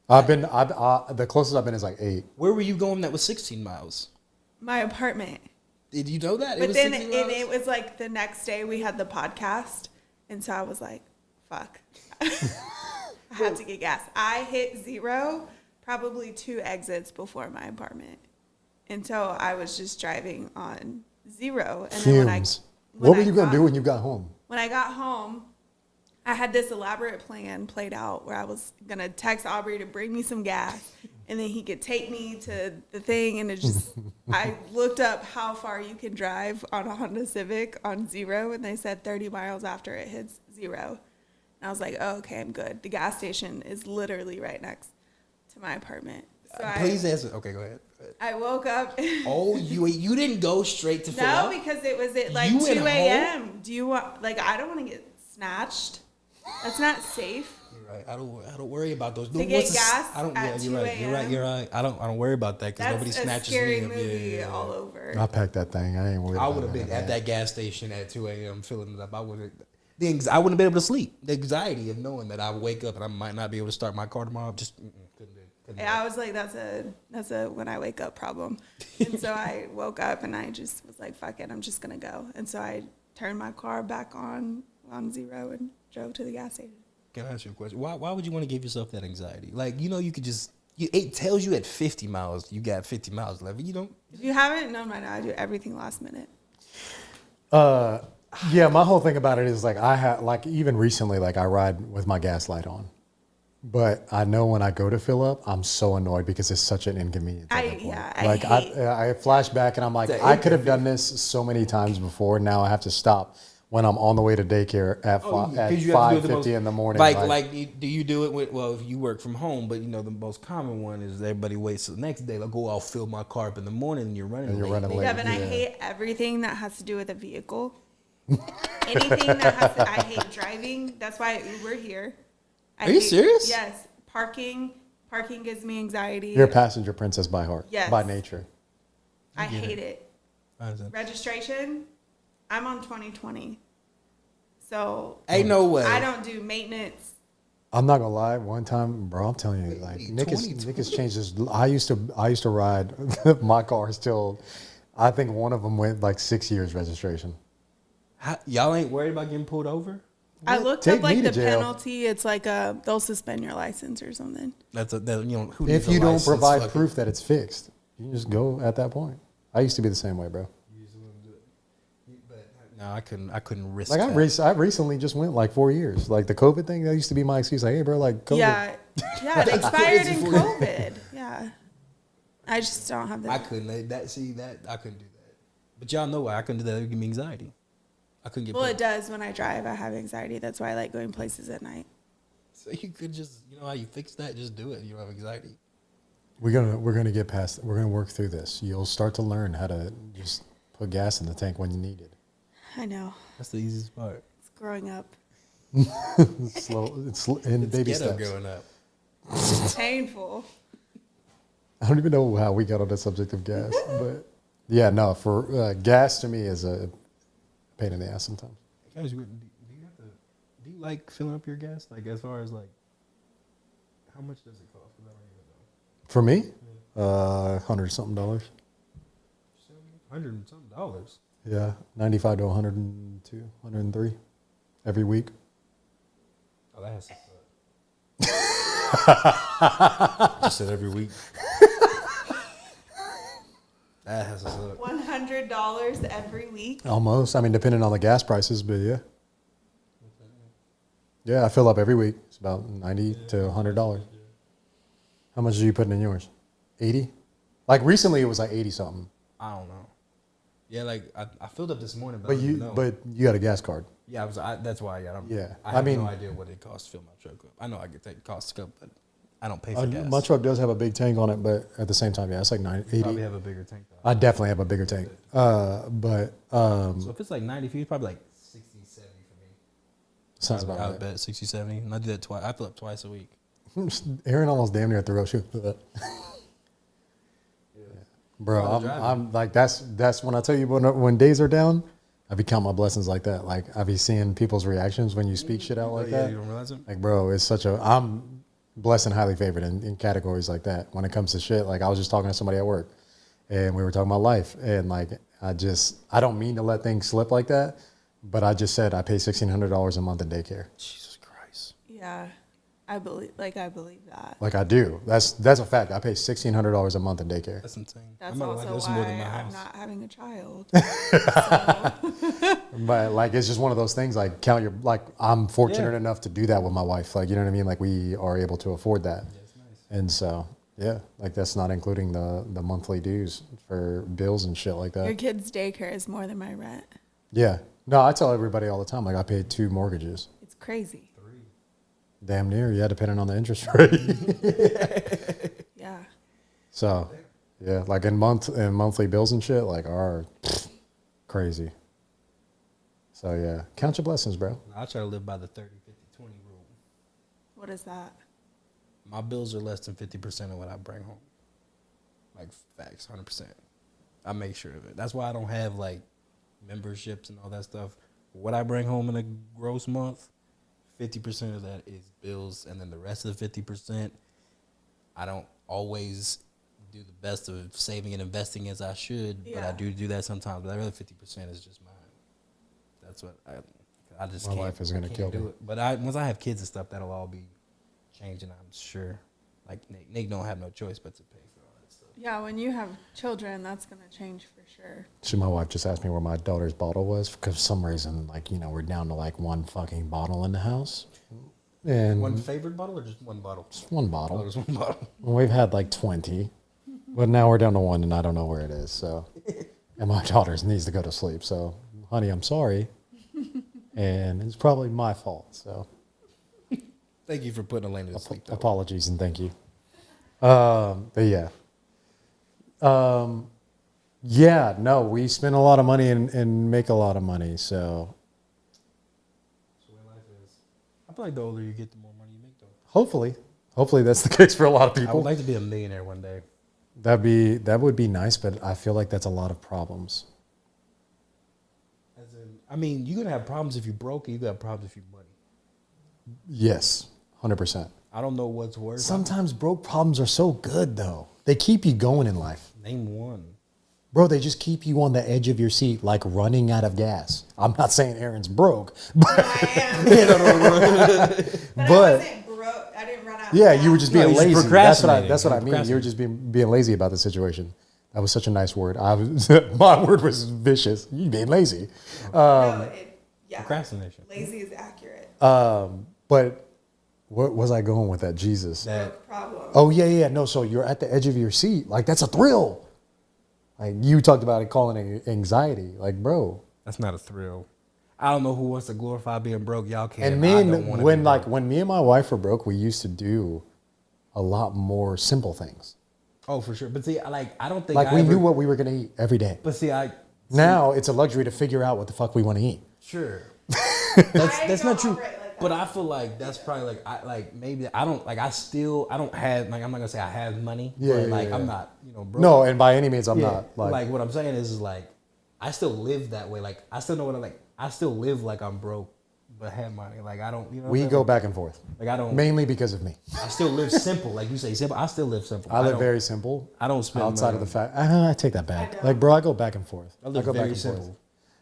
The closest I've been is like 8. Where were you going that was 16 miles? My apartment. Did you know that? But then it was like the next day we had the podcast. And so I was like, fuck. I have to get gas. I hit zero probably 2 exits before my apartment. And so I was just driving on zero. And Fumes. Then what were you going to do when you got home? When I got home, I had this elaborate plan played out where I was going to text Aubrey to bring me some gas. And then he could take me to the thing, and it just, I looked up how far you can drive on a Honda Civic on zero, and they said 30 miles after it hits zero. And I was like, oh, okay, I'm good. The gas station is literally right next to my apartment. So Please answer. Okay, go ahead. I woke up. Oh, you didn't go straight to fill up? No, because it was at like 2 a.m. Do you want, like, I don't want to get snatched. That's not safe. Right. I don't worry about those. To get gas You're right. I don't worry about that because nobody snatches me. That's a scary movie all over. I packed that thing. I ain't worried about it. I would have been at that gas station at 2 a.m. filling it up. I wouldn't have been able to sleep. The anxiety of knowing that I would wake up and I might not be able to start my car tomorrow. Just couldn't do it. I was like, that's a when I wake up problem. And so I woke up and I just was like, fuck it, I'm just gonna go. And so I turned my car back on zero and drove to the gas station. Can I ask you a question? Why would you want to give yourself that anxiety? Like, you could just, it tells you at 50 miles, you got 50 miles left. You don't. If you haven't known by now, I do everything last minute. Yeah, my whole thing about it is like, I have, like, even recently, like, I ride with my gas light on. But I know when I go to fill up, I'm so annoyed because it's such an inconvenience. I flash back and I'm like, I could have done this so many times before. Now I have to stop when I'm on the way to daycare at 5:50 in the morning. Like, do you do it with, well, if you work from home, but the most common one is everybody waits till the next day. Like, I'll fill my car up in the morning and you're running late. Devin, I hate everything that has to do with a vehicle. Anything that has to, I hate driving. That's why I Uber here. Are you serious? Yes. Parking gives me anxiety. You're a passenger princess by heart. Yes. By nature. I hate it. Registration, I'm on 2020. So ain't no way. I don't do maintenance. I'm not gonna lie. One time, bro, I'm telling you, like Nick has changed his. I used to ride my cars till, I think one of them went like 6 years registration. Y'all ain't worried about getting pulled over? I looked up like the penalty. It's like they'll suspend your license or something. If you don't provide proof that it's fixed, you can just go at that point. I used to be the same way, bro. No, I couldn't risk. Like I recently just went like 4 years. Like the COVID thing, that used to be my excuse. Like, hey, bro, like COVID. Yeah, it expired in COVID. Yeah, I just don't have that. I couldn't I couldn't do that. But y'all know why I couldn't do that. It would give me anxiety. I couldn't get. Well, it does when I drive. I have anxiety. That's why I like going places at night. So you could just, how you fix that? Just do it. You don't have anxiety. We're gonna get past. We're gonna work through this. You'll start to learn how to just put gas in the tank when you need it. I know. That's the easiest part. It's growing up. It's slow. It's in It's baby ghetto steps. growing up. It's painful. I don't even know how we got on the subject of gas, but yeah, no. For gas to me is a pain in the ass sometimes. Guys, do you like filling up your gas? Like as far as like, how much does it cost? 'Cause I don't even know. For me, $100 something. $100 and something dollars. Yeah, 95 to 102, 103 every week. Oh, that has to suck. Just said every week. That has to suck. $100 every week. Almost. I mean, depending on the gas prices, but yeah. Yeah, I fill up every week. It's about $90 to $100. How much are you putting in yours? 80? Like recently, it was like 80 something. I don't know. Yeah, like I filled up this morning, but, But I don't you, even know. but you got a gas card. Yeah, that's why. Yeah, Yeah, I have I mean- no idea what it costs to fill my truck up. I know I get that cost up, but I don't pay for gas. My truck does have a big tank on it, but at the same time, yeah, it's like 80. Probably have a bigger tank though. I definitely have a bigger tank. But So if it's like 90 feet, it's probably like 60, 70 for me. sounds I about right. bet 60, 70. And I do that twice. I fill up twice a week. Aaron almost damn near at the road shoot. Bro, Oh, driving. I'm like that's when I tell you when days are down, I be counting my blessings like that. Like I be seeing people's reactions when you speak shit out like yeah, that. you don't realize it? Like, bro, it's such a I'm blessed and highly favored in categories like that. When it comes to shit, like I was just talking to somebody at work, and we were talking about life, and like I don't mean to let things slip like that, but I just said I pay $1,600 a month in daycare. Jesus Christ. Yeah. I believe that. Like I do. That's a fact. I pay $1,600 a month in daycare. That's insane. That's I'm also that's why more than my I'm house. not having a child. But like it's just one of those things. Like count your like I'm fortunate Yeah. enough to do that with my wife. Like you know what I mean. Like we are able to afford that, That's nice. and so yeah, like that's not including the monthly dues for bills and shit like Your that. kid's daycare is more than my rent. Yeah, no, I tell everybody all the time. Like I paid 2 mortgages. It's crazy. Damn near, yeah, depending on the interest rate. Yeah. So yeah, like in monthly bills and shit, like are crazy. So yeah, count your blessings, bro. I try to live by the 30, 50, 20 rule. What is that? My bills are less than 50% of what I bring home. Like facts, 100%. I make sure of it. That's why I don't have like memberships and all that stuff. What I bring home in a gross month, 50% of that is bills, and then the rest of the 50%, I don't always do the best of saving and investing as I should, but I Yeah. do that sometimes. But that other 50% is just mine. That's what I just My can't. wife is gonna I can't kill do me. it. But once I have kids and stuff, that'll all be changing. I'm sure. Like Nick don't have no choice but to pay for all that stuff. Yeah, when you have children, that's going to change for sure. My wife just asked me where my daughter's bottle was because for some reason, like, you know, we're down to like one fucking bottle in the house. And One favorite bottle or just one bottle? just one Oh, bottle. there's one bottle. We've had like 20, but now we're down to 1 and I don't know where it is. So, and my daughter needs to go to sleep. So, honey, I'm sorry. And it's probably my fault. So, Thank you for putting Elena to sleep. Though. apologies and thank you. But yeah. Yeah, no, we spend a lot of money and make a lot of money. So, That's the way life is. I feel like the older you get, the more money you make, though. hopefully that's the case for a lot of I people. would like to be a millionaire one day. That would be nice, but I feel like that's a lot of problems. As in, I mean, you're gonna have problems if you're broke, and you're gonna have problems if you're money. Yes, 100%. I don't know what's worse. Sometimes broke problems are so good though. They keep you going in life. Name one. Bro, they just keep you on the edge of your seat like running out of gas. I'm not saying Aaron's broke, but I am. But I But- wasn't broke. I didn't run out. yeah, of you were gas. just No, being you're just lazy. That's what I procrastinating. mean. You were just being lazy about the situation. That was such a nice word. My word was vicious. You being lazy. Yeah. Procrastination. Lazy is accurate. But where was I going with that? Jesus. Broke problem. Oh yeah. No, so you're at the edge of your seat. Like that's a thrill. Like you talked about it calling it anxiety. Like, bro. That's not a thrill. I don't know who wants to glorify being broke. Y'all can't. And then when me and my wife were broke, we used to do a lot more simple things. Oh, for sure. But see, like, I don't think Like I we ever, knew what we were gonna eat every day. But see, Now it's a luxury to figure out what the fuck we want to eat. sure. I That's don't not true. operate like that. But I feel like that's probably like maybe I don't like I don't have like I'm not gonna say I have money. Yeah, but yeah, like yeah. I'm not broke. No, and by any means, I'm Yeah, not like what I'm saying is like I still live that way. Like I still know what I like. I still live like I'm broke, but have money. Like I don't. You know. What we I'm go saying? back and forth. Like I don't. Mainly because of me. I still live simple. Like you say simple. I still live simple. I live don't- very simple. I don't spend Outside of money the fact, I take that back. don't. Like, bro, I go back and forth. I live go back very and forth. simple.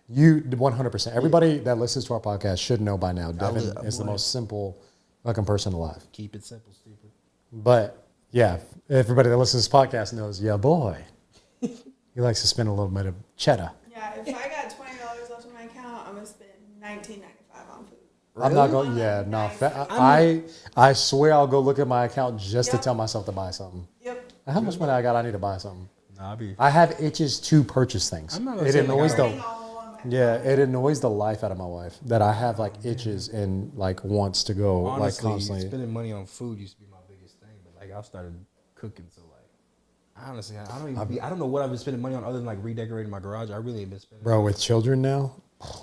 You 100%. Everybody that listens to our podcast should know by now. Devin live- is the boy. most simple fucking person alive. Keep it simple, stupid. But yeah, everybody that listens to this podcast knows, yeah, boy, he likes to spend a little bit of cheddar. Yeah, if I got $20 left in my account, I'm gonna spend $19.95 on food. I'm not Really? going. Yeah, no. Nice. I swear I'll go look at my account just to Yep. tell myself to buy something. Yep. How much money I got? I need to buy something. Nah, I be. I have itches to purchase things. I'm not gonna It say like annoys I- the Spending all on my yeah, it annoys the life out of my wife that I have like itches and like wants to go Honestly, like constantly. spending money on food used to be my biggest thing, but like I started cooking, so like honestly, I don't even. I don't know what I've been spending money on other than like redecorating my garage. I really ain't been spending. Bro, with children now,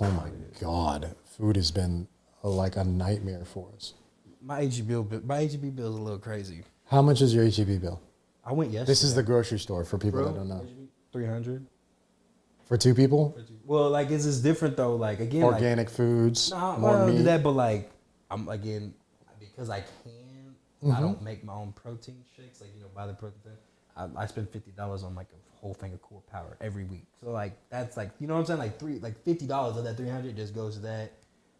oh my god, food has been like a nightmare for us. My HEB bill is a little crazy. How much is your HEB bill? I went yesterday. This is the grocery store for people that don't know. 300. For two people, Well, like it's just different though. Like again, organic foods, Like, nah, more I don't do meat. that, but like I'm again because I can. Mm-hmm. I don't make my own protein shakes. Like buy the protein. I spend $50 on like a whole thing of Core Power every week. So like that's like what I'm saying. Like $50 of that 300 just goes to that.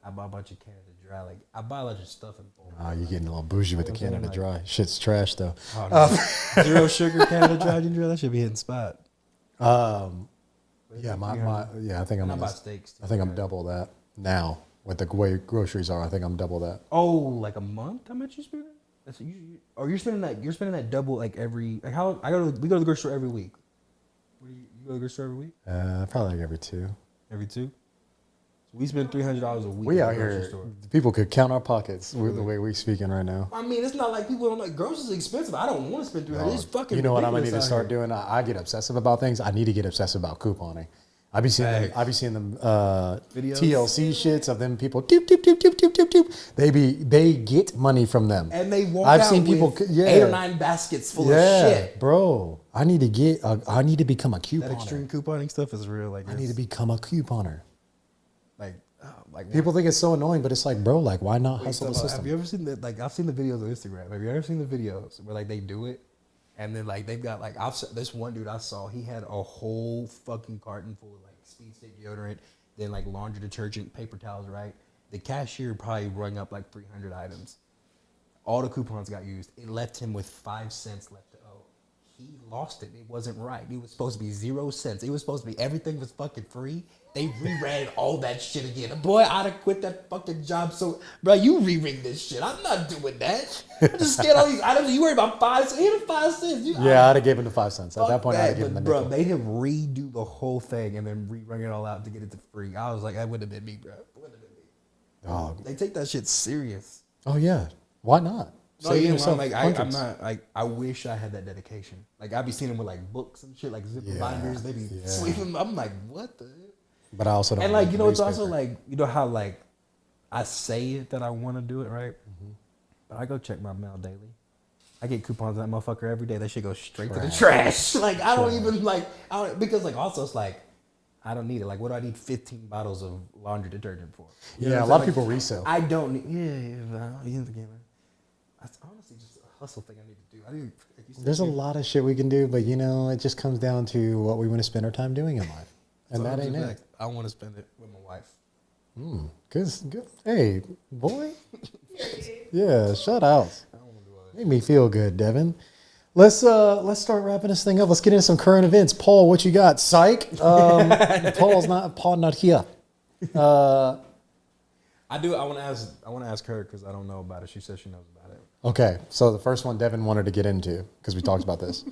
I buy a bunch of Canada Dry. Like I buy a bunch of stuff in bulk. Oh, you're getting a little bougie with the You know what I'm Canada saying? Dry. Shit's trash though. Oh, no. Zero sugar Canada Dry ginger ale, that should be hitting spot. Yeah, I think I'm. And I buy gonna- steaks. Too. I think I'm double that now with the way groceries are. I think I'm double that. Oh, like a month? How much you spending? That's you're spending that. You're spending that double like every like how we go to the grocery store every week. What do you go to the grocery store every week? Probably like every two. Every two. So we spend $300 a week. We at out the grocery here. store. People could count our pockets with the way we speaking right now. I mean, it's not like people don't like groceries are expensive. I don't want to spend $300. It's fucking. You know what I'm gonna need to ridiculous start out here. doing? I get obsessive about things. I need to get obsessive about couponing. I be seeing them, Videos? TLC shits of them people. Doop, doop, doop, doop, doop, doop, doop. They get money from them. And they walk I've out seen people. with Yeah, 8 or 9 baskets full of shit. bro. I need to get. I need to become a That couponer. extreme couponing stuff is real. Like I need to become a couponer. like People think it's so annoying, but it's like, bro, like, why not hustle the Have system? you ever seen that? Like, I've seen the videos on Instagram. Have you ever seen the videos where like they do it, and then like they've got like this one dude I saw. He had a whole fucking carton full of like Speed Stick deodorant, then like laundry detergent, paper towels. Right, the cashier probably rung up like 300 items. All the coupons got used. It left him with 5 cents left to owe. He lost it. It wasn't right. It was supposed to be 0 cents. It was supposed to be everything was fucking free. They reran all that shit again. Boy, I'd have quit that fucking job. So, bro, you re-ring this shit. I'm not doing that. I just scared all these items. You worry about 5 cents. Even 5 cents. Yeah, I'd have given the 5 cents. At that point, I'd have given the Bro, nickel. they had redo the whole thing and then rerun it all out to get it to free. I was like, that wouldn't have been me, bro. It wouldn't have been me. Oh, They take that shit serious. oh yeah. Why not? No, Save you know, yourself I'm like, I'm hundreds. not like, I wish I had that dedication. Like, I be seeing them with like books and shit, like zipper Yeah, binders. They be yeah. sleeping. I'm like, what the? But I also don't. And like, read you the know, it's also newspaper. like, you know how like I say it that I want to do it, right? Mm-hmm. But I go check my mail daily. I get coupons on that motherfucker every day. That shit goes straight to the trash. Like, I don't even like, because like also it's like, I don't need it. Like, what do I need 15 bottles of laundry detergent for? You know Yeah, what a I'm lot of saying? people resell. I don't need. That's honestly just a hustle thing I need to do. I need. Like you said, There's a lot of shit we can do, but you know, it just comes down to what we want to spend our time doing in life, and so that I'm ain't just it. like, I want to spend it with my wife. Good. Hey, boy. Yeah, shout out. Made me feel good, Devin. Let's start wrapping this thing up. Let's get into some current events. Paul, what you got? Psych. Paul not here. I do. I want to ask her because I don't know about it. She says she knows about it. Okay, so the first one Devin wanted to get into because we talked about this.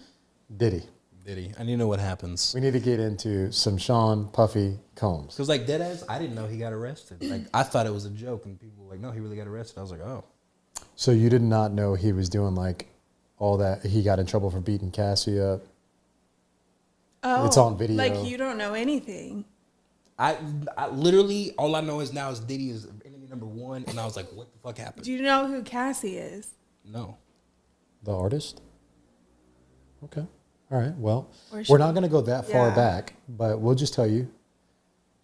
Diddy. Did he? I need to know what happens. We need to get into some Sean Puffy Combs. Because like deadass, I didn't know he got arrested. Like I thought it was a joke, and people were like, no, he really got arrested. I was like, oh, So you did not know he was doing like all that. He got in trouble for beating Cassie up. Oh, It's on video. Like you don't know anything. I literally all I know is now is Diddy is enemy number one, and I was like, what the fuck happened? Do you know who Cassie is? No. The artist? Okay. All right. Well, Or we're she- not going to go that far Yeah. back, but we'll just tell you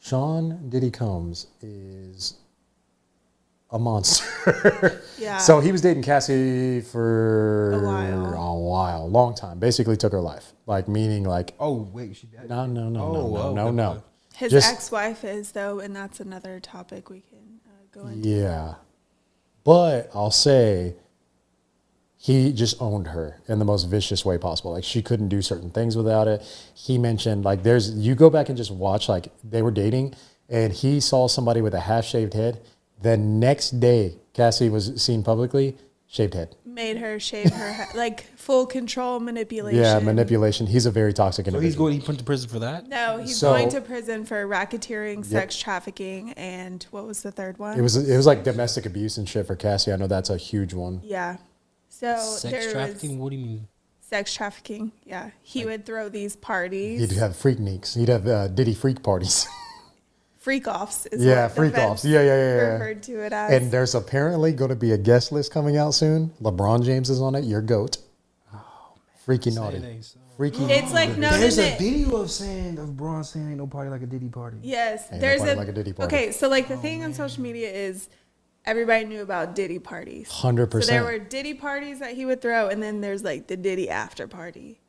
Sean Diddy Combs is a monster. Yeah. So he was dating Cassie for A while. long time. Basically took her life. Like, meaning like, Oh wait, she died. no. Okay. His Just- ex-wife is though, and that's another topic we can go into. Yeah. But I'll say he just owned her in the most vicious way possible. Like, she couldn't do certain things without it. He mentioned, like, you go back and just watch, like, they were dating and he saw somebody with a half shaved head. The next day, Cassie was seen publicly, shaved head. Made her shave her head, like full control manipulation. Yeah, manipulation. He's a very toxic So individual. he put to prison for that? No, he's So- going to prison for racketeering, sex trafficking, and what was the third one? It was like domestic abuse and shit for Cassie. I know that's a huge one. Yeah. So Sex there trafficking? was What do you mean? sex trafficking. Yeah, he would throw these parties. He'd have freakniks. He'd have Diddy freak parties. Freak offs is Yeah, what the freak feds offs. Yeah. referred to it as. And there's apparently going to be a guest list coming out soon. LeBron James is on it. Your GOAT. Freaky naughty. Freaky. it's like known There's in a it. video of Braun saying ain't no party like a Diddy party. Yes, Ain't there's nobody a like a Diddy party. Okay, so like the thing on social media is everybody knew about Diddy parties. 100%. So there were Diddy parties that he would throw, and then there's like the Diddy after party.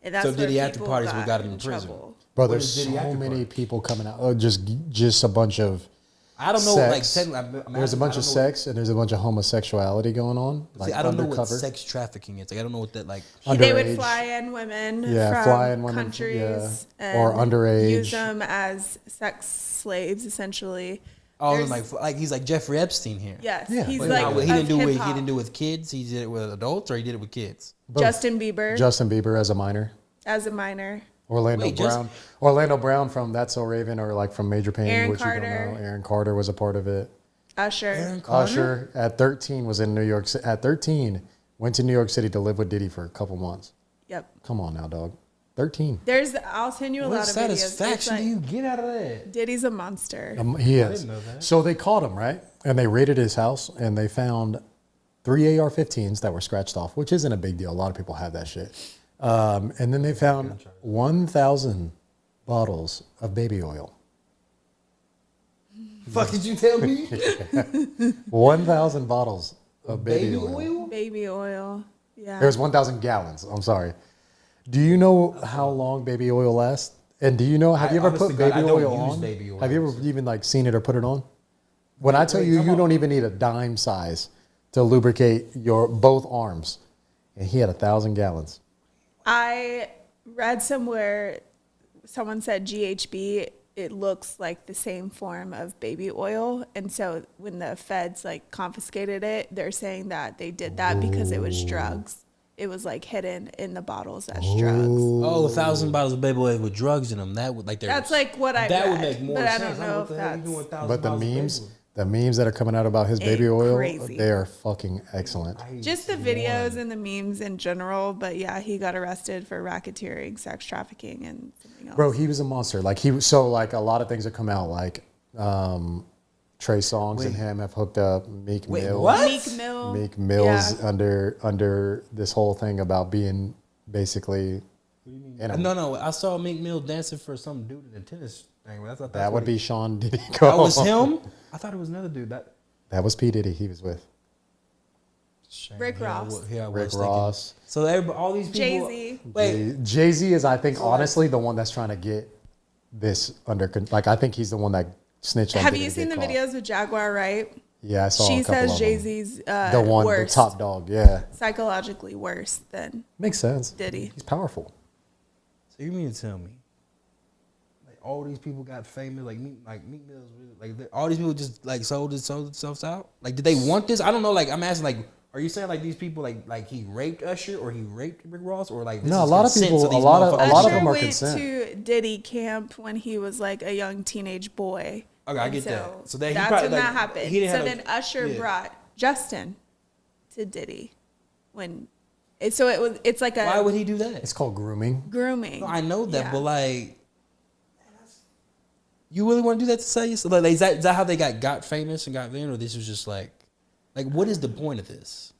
And that's So where Diddy after people parties what got him in prison. trouble. Bro, What there's is Diddy so after many party? people coming out. Oh, just a bunch of I don't know. sex. Like, I'm There's a asking- bunch I of don't know- sex and there's a bunch of homosexuality going on. Like, See, I don't know what undercover. sex trafficking is. Like, I don't know what that like. They would Underage. fly in women Yeah, from fly in women, countries yeah. Or and underage. use them as sex slaves, essentially. Oh, There's- like he's like Jeffrey Epstein here. Yes, Yeah, he's but like he didn't do it. He hip-hop. didn't do it with kids. He did it with adults, or he did it with kids. Both. Justin Bieber Justin Bieber as a minor. as a minor. Orlando Wait, just- Brown. Orlando Brown from That's So Raven, or like from Major Payne, Aaron which you Carter. don't know. Aaron Carter was a part of it. Usher. Aaron Carter? Usher at 13 was in New York. At 13, went to New York City to live with Diddy for a couple months. Yep. Come on now, dog. 13. I'll send you a What lot of videos. satisfaction It's like, do you get out of that? Diddy's a monster. He is. didn't know that. So they caught him, right? And they raided his house and they found 3 AR-15s that were scratched off, which isn't a big deal. A lot of people have that shit. And then they found 1,000 bottles of baby oil. Fuck did you tell me? 1,000 bottles of baby, oil. Baby oil. Yeah. There's 1,000 gallons. I'm sorry. Do you know how long baby oil lasts? And do you know, have you ever honestly, put God, baby I don't oil use on? baby oil, Have you ever so- even like seen it or put it on? When I tell Wait, you, come you on. don't even need a dime size to lubricate your both arms. And he had 1,000 gallons. I read somewhere someone said GHB, it looks like the same form of baby oil. And so when the feds like confiscated it, they're saying that they did that because it was drugs. It was like hidden in the bottles as drugs. Oh, 1,000 bottles of baby oil with drugs in them. That would like That's like what I that read, would make more but I sense. don't know What if the hell you that's doing with 1,000 But the bottles of memes, baby oil? the memes that are coming out about his baby Ain't oil, crazy. they are fucking excellent. just the videos and the memes in general. But yeah, he got arrested for racketeering, sex trafficking, and something else. Bro, he was a monster. Like he was so like a lot of things that come out like Trey Songz and him have hooked up. Meek Wait, Mill. what? Meek Mill's Yeah. under this whole thing about being basically. No. I saw Meek Mill dancing for some dude in a tennis thing. I thought That what would be Sean Diddy. That was him. I thought it was another dude. That was P Diddy. He was with Rick Ross. Rick Ross. So all these people. Jay-Z. Wait, Jay Z is, I think, honestly, the one that's trying to get this under control. Like I think he's the one that snitched on. Have Diddy you to seen the get caught. videos with Jaguar Wright? Yeah, I saw. She a couple says of Jay them. Z's the one, worse, the top dog. Yeah, psychologically worse than makes sense. Diddy. He's powerful. so you mean to tell me, like all these people got famous, like Meek Mill's really, like all these people just like sold themselves out? Like, did they want this? I don't know. Like, I'm asking, like, are you saying like these people like he raped Usher or he raped Rick Ross or like this No, a is lot of consent, people- so these a lot of motherfuckers- them are went consent. to Diddy camp when he was like a young teenage boy. Okay, I And get that. So then he that's probably, when like, that happened. he didn't So have then Usher yeah. brought Justin to Diddy when It's like a Why would he do that? It's called grooming. grooming. No, I know that, Yeah. but like, you really want to do that to sell yourself? Like, is that how they got famous and got there, or this was just like what is the point of this?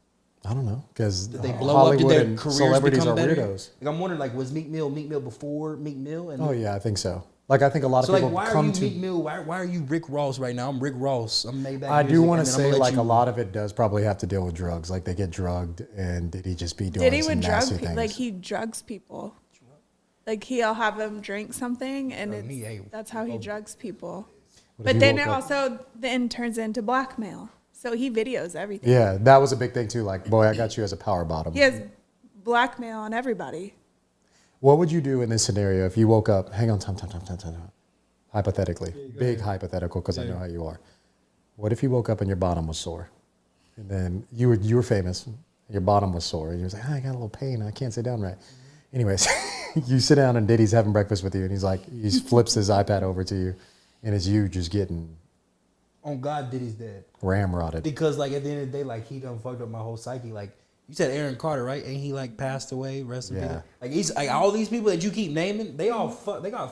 I don't know, because Did they blow Hollywood up? Did their and careers celebrities become are better? weirdos. Like, I'm wondering, like, was Meek Mill before Meek Mill? And Oh yeah, I think so. Like I think a lot of so, people like, why are come you to. Meek Mill? Why are you Rick Ross right now? I'm Rick Ross. I'm Maybach. I do Music, want and to then I'm say gonna let like you- a lot of it does probably have to deal with drugs. Like they get drugged, and did he just be doing Diddy some would drug nasty people. things? Like he drugs people. Like he'll have them drink something, and me, hey, that's how he drugs people. What if But you then woke it up- also then turns into blackmail. So he videos everything. Yeah, that was a big thing too. Like, boy, I got you as a power bottom. He has blackmail on everybody. What would you do in this scenario if you woke up? Hang on, time. Hypothetically, big hypothetical, because I know how you are. What if you woke up and your bottom was sore, and then you were famous, your bottom was sore, and you was like, I got a little pain, I can't sit down right. Anyways, you sit down and Diddy's having breakfast with you, and he's like, he flips his iPad over to you, and it's you just getting On God, Diddy's dead. ramrodded. Because like at the end of the day, like he done fucked up my whole psyche. Like you said, Aaron Carter, right? And he like passed away. Rest in Yeah. peace. Like he's like all these people that you keep naming, they got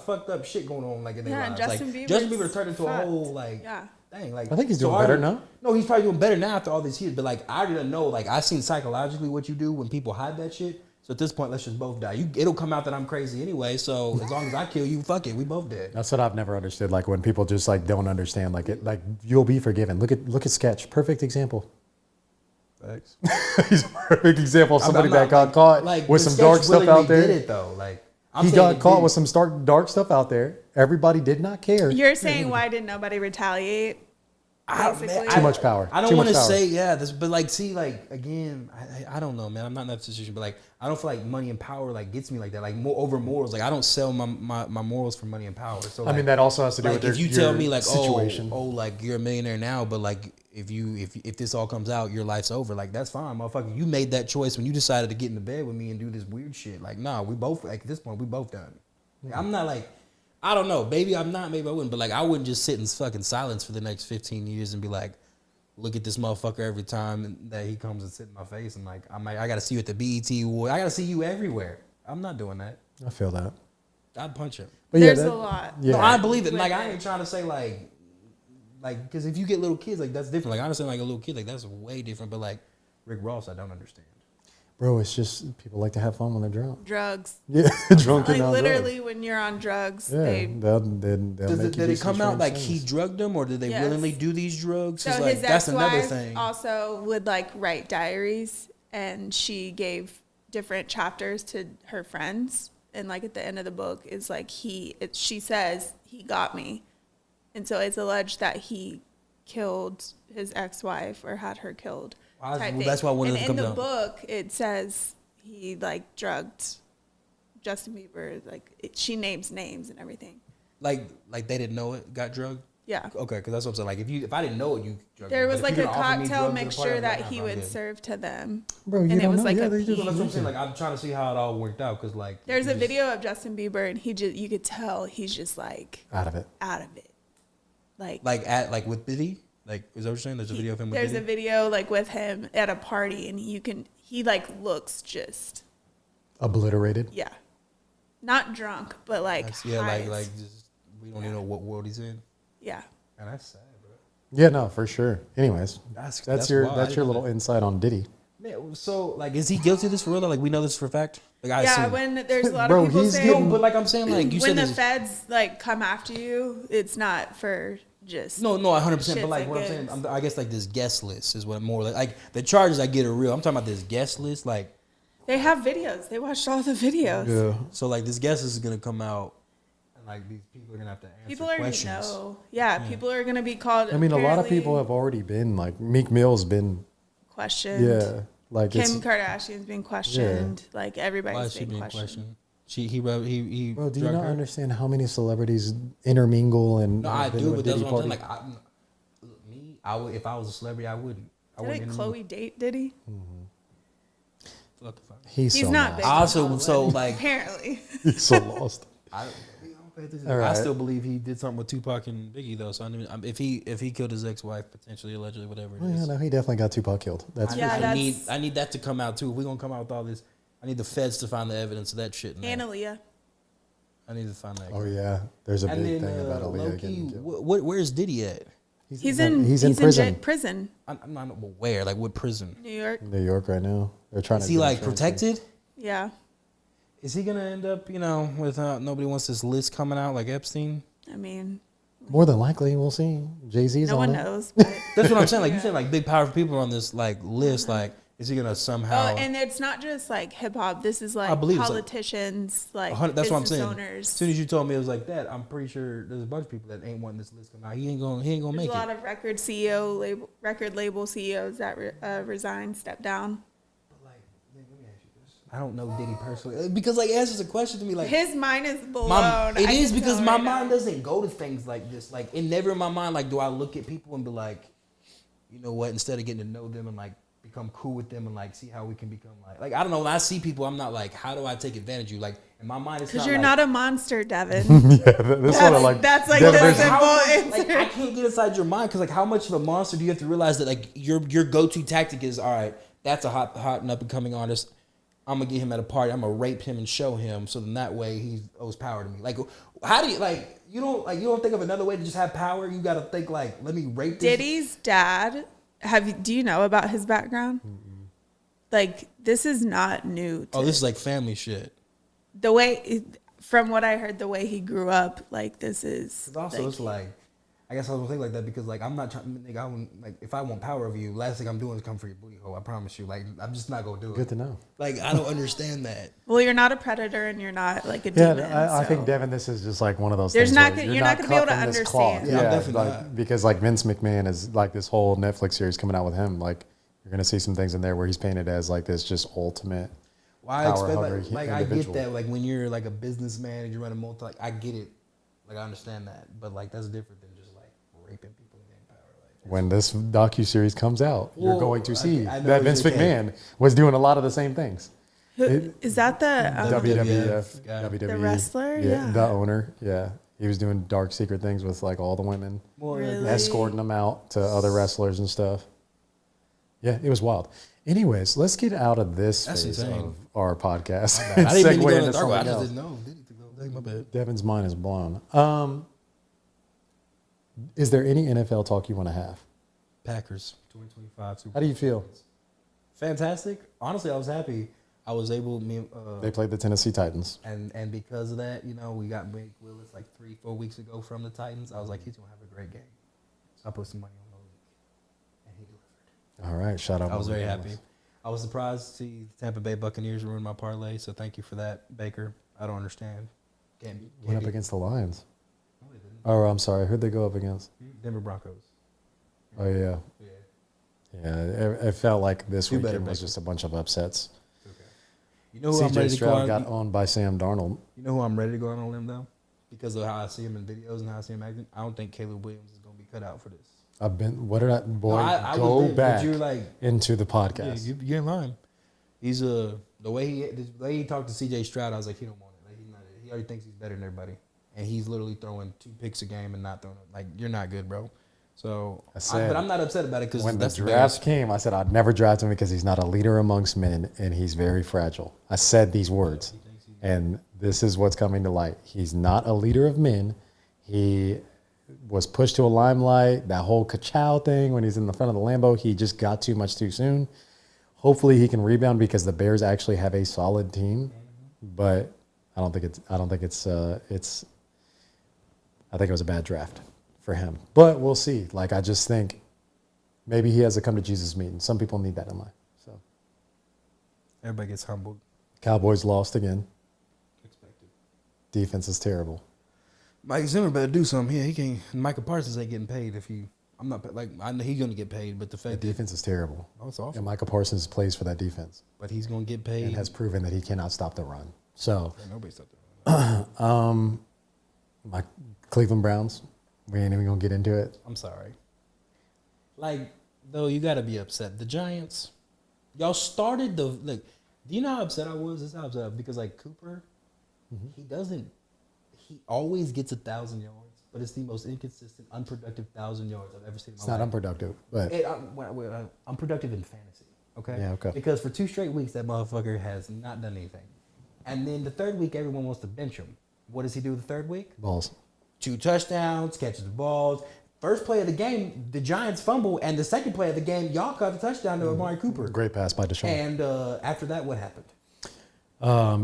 fucked up shit going on like in their Yeah, lives. Justin Like Bieber's Justin Bieber turned into fucked. a whole like Yeah. thing. Like I think he's so doing better already- now. No, he's probably doing better now after all these years. But like I didn't know. Like I seen psychologically what you do when people hide that shit. So at this point, let's just both die. It'll come out that I'm crazy anyway. So as long as I kill you, fuck it, we both dead. That's what I've never understood. Like when people just like don't understand, like it, like you'll be forgiven. Look at Sketch, perfect example. Thanks. He's a perfect example of somebody I'm not, that got like- caught like, with the some dark sketch stuff willingly out there. Did it though? Like I'm He saying got it caught did. with some dark stuff out there. Everybody did not care. You're saying why did nobody retaliate? Basically. Too much power. I don't Too much want to power. say this, but like, see, like again, I don't know, man. I'm not in that situation, but like, I don't feel like money and power like gets me like that. Like more over morals. Like I don't sell my morals for money and power. So I like, mean, that also has to do like with if you your tell me like situation. oh like you're a millionaire now, but like if this all comes out, your life's over. Like that's fine, motherfucker. You made that choice when you decided to get in the bed with me and do this weird shit. Like nah, we both like at this point we both done. Like, I'm not like. I don't know. Maybe I'm not. Maybe I wouldn't. But like, I wouldn't just sit in fucking silence for the next 15 years and be like, look at this motherfucker every time that he comes and sit in my face. And like, I got to see you at the BET Award. I got to see you everywhere. I'm not doing that. I feel that. I'd punch him. But There's that- a lot. Yeah. No, I believe it. With Like, I it. ain't trying to say like, because if you get little kids, like that's different. Like, I understand like a little kid, like that's way different. But like Rick Ross, I don't understand. Bro, it's just people like to have fun when they're drunk. Drugs. Yeah, drunk Like and on literally when you're on drugs, drugs. Yeah, they they'll make you Did do it some come out strange like things. he drugged them, or did they Yes. willingly do these drugs? So It's like his that's another ex-wife thing. also would like write diaries, and she gave different chapters to her friends. And like at the end of the book is like she says he got me, and so it's alleged that he killed his ex-wife or had her killed. Well, type that's thing. why one of And them in comes the out. book it says he like drugged Justin Bieber. Like she names names and everything. Like they didn't know it got drugged. Yeah. Okay, because that's what I'm saying. Like if I didn't know it, you drugged There me. was But if like a you're gonna offer me cocktail drugs at a party, mixture I'm that like, he nah, I'm would good. serve to them. Bro, you and it don't was know. like Yeah, a they just- So that's what I'm pee. saying. Like I'm trying to see how it all worked out. Because like There's you a just- video of Justin Bieber, and you could tell he's just like out of it. out of it. Like like with Diddy. Like is that what you're saying? There's a video of him with there's a Diddy. video like with him at a party, and he like looks just Obliterated. yeah, not drunk, but like Yeah, high like as- just we don't even know what world he's in. yeah. And that's sad, bro. Yeah, no, for sure. Anyways, That's that's your wild. I that's your didn't know little insight on Diddy. Man, so like, is he guilty of this for real? Like we know this for a fact. Like I Yeah, assume. when there's a lot Bro, of people he's saying No, but like I'm saying, like you when said, the this, feds like come after you, it's not for just no, 100%. shits But like and what I'm saying, gigs. I guess like this guest list is what more like the charges I get are real. I'm talking about this guest list, like They have videos. They watched all the videos. Yeah. so like this guest list is gonna come out, and like these people are gonna have to answer People already questions. know. Yeah, people are gonna be called. I mean, a lot of apparently people have already been like Meek Mill's been. questioned. Yeah, like Kim it's. Kardashian's being questioned. Like Why everybody's is she being being questioned. questioned? He Bro, do you drugged not her? understand how many celebrities intermingle and? No, I been do, with but that's Diddy what I'm saying. party? Like I would if I was a celebrity, I wouldn't. I Didn't wouldn't. Chloe date Diddy? What the fuck? He's He's so not lost. big. Also, so like Apparently. He's so lost. I pay attention. All right. I still believe he did something with Tupac and Biggie though. So if he killed his ex-wife, potentially, allegedly, whatever it is. Yeah, no, he definitely got Tupac killed. That's Yeah, for sure. that's- I need that to come out too. If we're gonna come out with all this, I need the feds to find the evidence of that shit. In there. Analia. I need to find that. Oh yeah, there's a And big then thing about Aaliyah low-key, getting killed. where's Diddy at? He's in prison. prison. I'm not where, like what prison? New York. New York right now. They're trying Is to. he do like insurance protected? Yeah. Is he gonna end up, with nobody wants this list coming out like Epstein? I mean, thing. More than likely, we'll see. Jay-Z's no on one it. knows. But, That's what I'm saying. Like you said, like big powerful people on this like list. Like, is he gonna somehow? oh, and it's not just like hip hop. This is like I believe it's, like, politicians, like, that's what I'm business saying. owners. As soon as you told me it was like that, I'm pretty sure there's a bunch of people that ain't wanting this list come out. He ain't gonna There's make a lot it. of record label CEOs that resigned, stepped down. But like, let me ask you this. I don't know Diddy personally because like it answers a question to me like His mind is blown. it I is can because tell my right mind now. doesn't go to things like this. Like it never in my mind like do I look at people and be like, you know what? Instead of getting to know them and like become cool with them and like see how we can become like I don't know. When I see people, I'm not like, how do I take advantage of you? Like in my mind, it's Because not you're like, not a monster, Devin. This one, like that's like Devin, the there's- simple How much- answer. like, I can't get inside your mind because like how much of a monster do you have to realize that like your go-to tactic is all right, that's a hot and up and coming artist. I'm gonna get him at a party. I'm gonna rape him and show him so then that way he owes power to me. Like how do you like you don't think of another way to just have power? You gotta think like let me rape this. Diddy's dad. Do you know about his background? Like this is not new. To This is like family shit. the way, from what I heard, the way he grew up. Like this is. It's also it's like I guess I was gonna think like that because like I'm not trying. Nigga, I wouldn't, like if I want power over you, last thing I'm doing is come for your booty hole. I promise you. Like I'm just not gonna do it. Good to know. Like I don't understand that. Well, you're not a predator and you're not like a Yeah, demon. I think so- Devin, this is just like one of those There's things. not where gonna- you're not gonna be able cut to from this cloth. understand. Yeah, I'm definitely like, not. because like Vince McMahon is like this whole Netflix series coming out with him. Like you're gonna see some things in there where he's painted as like this just ultimate. Well, I Power expect hungry like I get individual. that like when you're like a businessman and you run a multi, like I get it, like I understand that, but like that's different than just like raping people and getting power. Like When this docuseries comes out, you're Well, going to see I know that what Vince you're saying. McMahon was doing a lot of the same things. Is that the WWF, guy. WWE, The wrestler? Yeah. the owner, yeah. He was doing dark secret things with like all the women, well, Really? escorting them out to other wrestlers and stuff. Yeah, it was wild. Anyways, let's get out of this That's phase insane. of our podcast. I and didn't mean to segue go into into dark. I something just else. didn't know. Did to go? Dang, my bad. Devin's mind is blown. Is there any NFL talk you want to have? Packers 2025. Super How do you feel? Fantastic. Honestly, I was happy. I was able They played the Tennessee Titans. and because of that, we got Blake Willis like 3-4 weeks ago from the Titans. I was like, he's gonna have a great game. So I put some money on Malik, and he delivered. All right, shout out. I was Malik very Willis. happy. I was surprised to see the Tampa Bay Buccaneers ruin my parlay, so thank you for that, Baker. I don't understand. Went up against the Lions. No, they didn't. Oh, I'm sorry. Who'd they go up against? Denver Broncos. Oh, yeah. Yeah. Yeah, it felt like this Do better, weekend was Baker. just a bunch of upsets. Okay. You know who I'm CJ ready to go Stroud on? got owned by Sam Darnold. You know who I'm ready to go on a limb though, because of how I see him in videos and how I see him acting. I don't think Caleb Williams is gonna be cut out for this. What did I, boy, I go was there, but back you're like, into the yeah, podcast. you ain't lying. He's the way he talked to CJ Stroud, I was like, he don't want it. Like he's not. He already thinks he's better than everybody, and he's literally throwing 2 picks a game and not throwing it. Like you're not good, bro. So, but I'm not upset about it because When the that's draft came, I said I'd never draft him because he's not a leader amongst men and he's very fragile. I said these words, and this is what's coming to light. He's not a leader of men. He was pushed to a limelight. That whole Ka-chow thing when he's in the front of the Lambo, he just got too much too soon. Hopefully he can rebound because the Bears actually have a solid team, but I think it was a bad draft for him. But we'll see. Like I just think maybe he has a come to Jesus meeting. Some people need that in life. So everybody gets humbled. Cowboys lost again. Expected. Defense is terrible. Mike Zimmer better do something. Yeah, he can't. Michael Parsons ain't getting paid if he. I'm not like I know he's gonna get paid, but the The fact that defense is terrible. it's awful. And Michael Parsons plays for that defense But he's gonna get paid. and has proven that he cannot stop the run. So Yeah, nobody stopped that. my Cleveland Browns, we ain't even gonna get into it. I'm sorry. Like, though, you got to be upset. The Giants, y'all started the look. Do you know how upset I was? This is how upset I was because like Cooper, he he always gets 1,000 yards, but it's the most inconsistent, unproductive 1,000 yards I've ever seen in my It's life. not unproductive, but I'm productive in fantasy. Okay. Yeah, okay. Because for 2 straight weeks, that motherfucker has not done anything, and then the third week, everyone wants to bench him. What does he do the third week? balls. 2 touchdowns, catches the balls. First play of the game, the Giants fumble, and the second play of the game, y'all caught a touchdown to Amari Cooper. Great pass by Deshaun. And after that, what happened?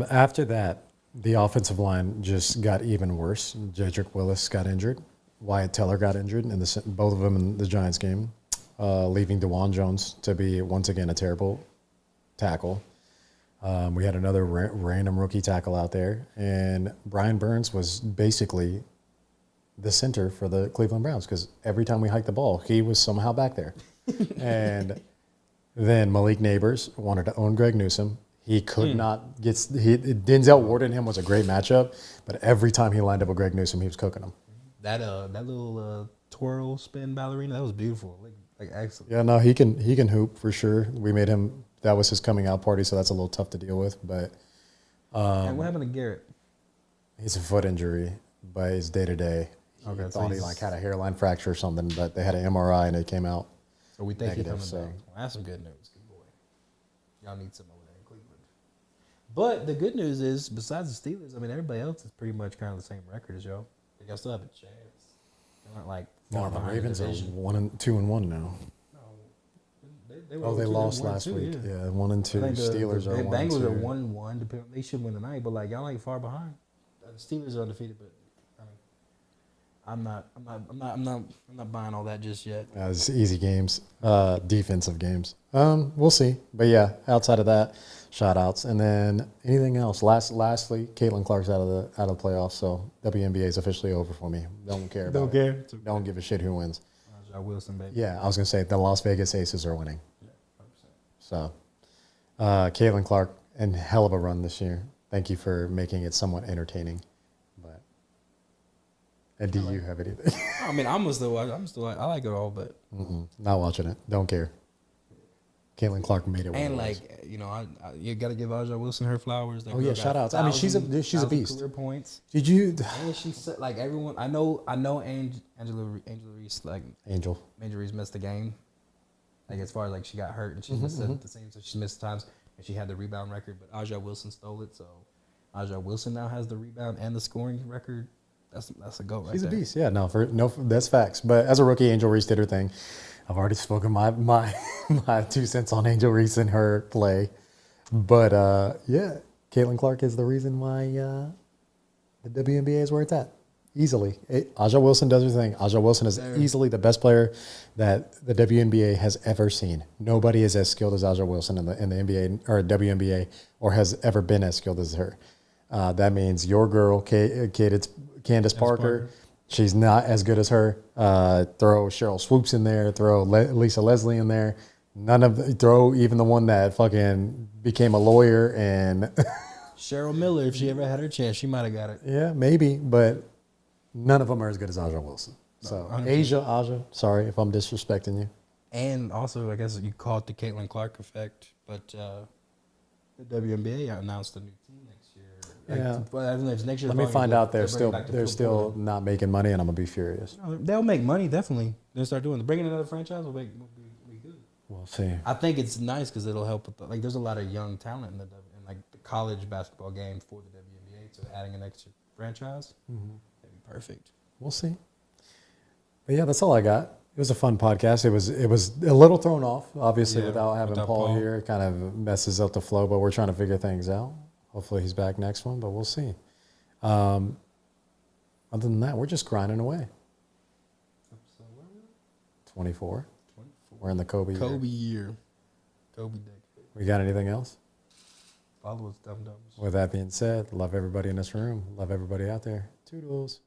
After that, the offensive line just got even worse. Jedrick Willis got injured. Wyatt Teller got injured, in both of them in the Giants game, leaving DeJuan Jones to be, once again, a terrible tackle. We had another random rookie tackle out there, and Brian Burns was basically the center for the Cleveland Browns because every time we hiked the ball, he was somehow back there. And then Malik Neighbors wanted to own Greg Newsome. He could not get Denzel Ward and him was a great matchup, but every time he lined up with Greg Newsome, he was cooking him. That little twirl spin ballerina, that was beautiful. Like excellent. Yeah, no, he can hoop for sure. We made him. That was his coming out party, so that's a little tough to deal with. But And what happened to Garrett? he's a foot injury, but it's day to day. Okay, He so thought he had a hairline fracture or something, but they had an MRI and it came out. So we think he's Negative, coming so. back. Well, that's some good news. Good boy. Y'all need some over there in Cleveland. But the good news is, besides the Steelers, I mean, everybody else is pretty much kind of the same record as y'all. Y'all still have a chance. They aren't like far No, the behind Ravens the are division. 2-1 now. No, They lost 1-2, last week. yeah. Yeah, 1-2. I think Steelers the are Bengals 1-2. are 1-1. They should win tonight, but like y'all ain't far behind. The Steelers are undefeated, but I mean, I'm not buying all that just yet. It's easy games, defensive games. We'll see. But yeah, outside of that, shout outs. And then anything else? Lastly, Caitlin Clark's out of the playoffs, so WNBA is officially over for me. Don't care about it. Don't give a shit who wins. Wilson, baby. Yeah, I was gonna say the Las Vegas Aces are winning. Yeah, 100%. So Caitlin Clark, and hell of a run this year. Thank you for making it somewhat entertaining. But and do you have anything? I mean, I like it all, but Not watching it. Don't care. Caitlin Clark made it. and like you got to give Aja Wilson her flowers. That Oh, yeah, girl got shout outs. I mean, she's a 1,000 beast. Career points. Did you? And she said, like everyone, I know Angela Reese, like Angel. Angela Reese missed the game. Like as far as like she got hurt and she missed the same, so she missed times and she had the rebound record, but Aja Wilson stole it. So Aja Wilson now has the rebound and the scoring record. That's a go right She's there. a beast. Yeah, that's facts. But as a rookie, Angel Reese did her thing. I've already spoken my 2 cents on Angel Reese and her play. But yeah, Caitlin Clark is the reason why the WNBA is where it's at. Easily. Aja Wilson does her thing. Aja Wilson is easily the best player that the WNBA has ever seen. Nobody is as skilled as Aja Wilson in the NBA or WNBA or has ever been as skilled as her. That means your girl, Candace Parker. She's not as good as her. Throw Cheryl Swoops in there. Throw Lisa Leslie in there. Throw even the one that fucking became a lawyer and Cheryl Miller, if she ever had her chance, she might have got it. yeah, maybe, but none of them are as good as Aja Wilson. So 100%. Aja, sorry if I'm disrespecting you. And also, I guess you call it the Caitlin Clark effect, but the WNBA announced a new team next year. Yeah. Next year. Let me find out they're bringing still not making money, and I'm gonna be furious. No, they'll make money, definitely. They'll start doing it. Bringing another franchise will be good. We'll see. I think it's nice because it'll help with there's a lot of young talent in the college basketball game for the WNBA. So adding an extra franchise, that'd be perfect. We'll see. But yeah, that's all I got. It was a fun podcast. It was a little thrown off, obviously, without having Paul here. It kind of messes up the flow, but we're trying to figure things out. Hopefully he's back next one, but we'll see. Other than that, we're just grinding away. 24. We're in the Kobe year. Kobe decade. We got anything else? Follow us, Dum Dums. With that being said, love everybody in this room. Love everybody out there. Toodles.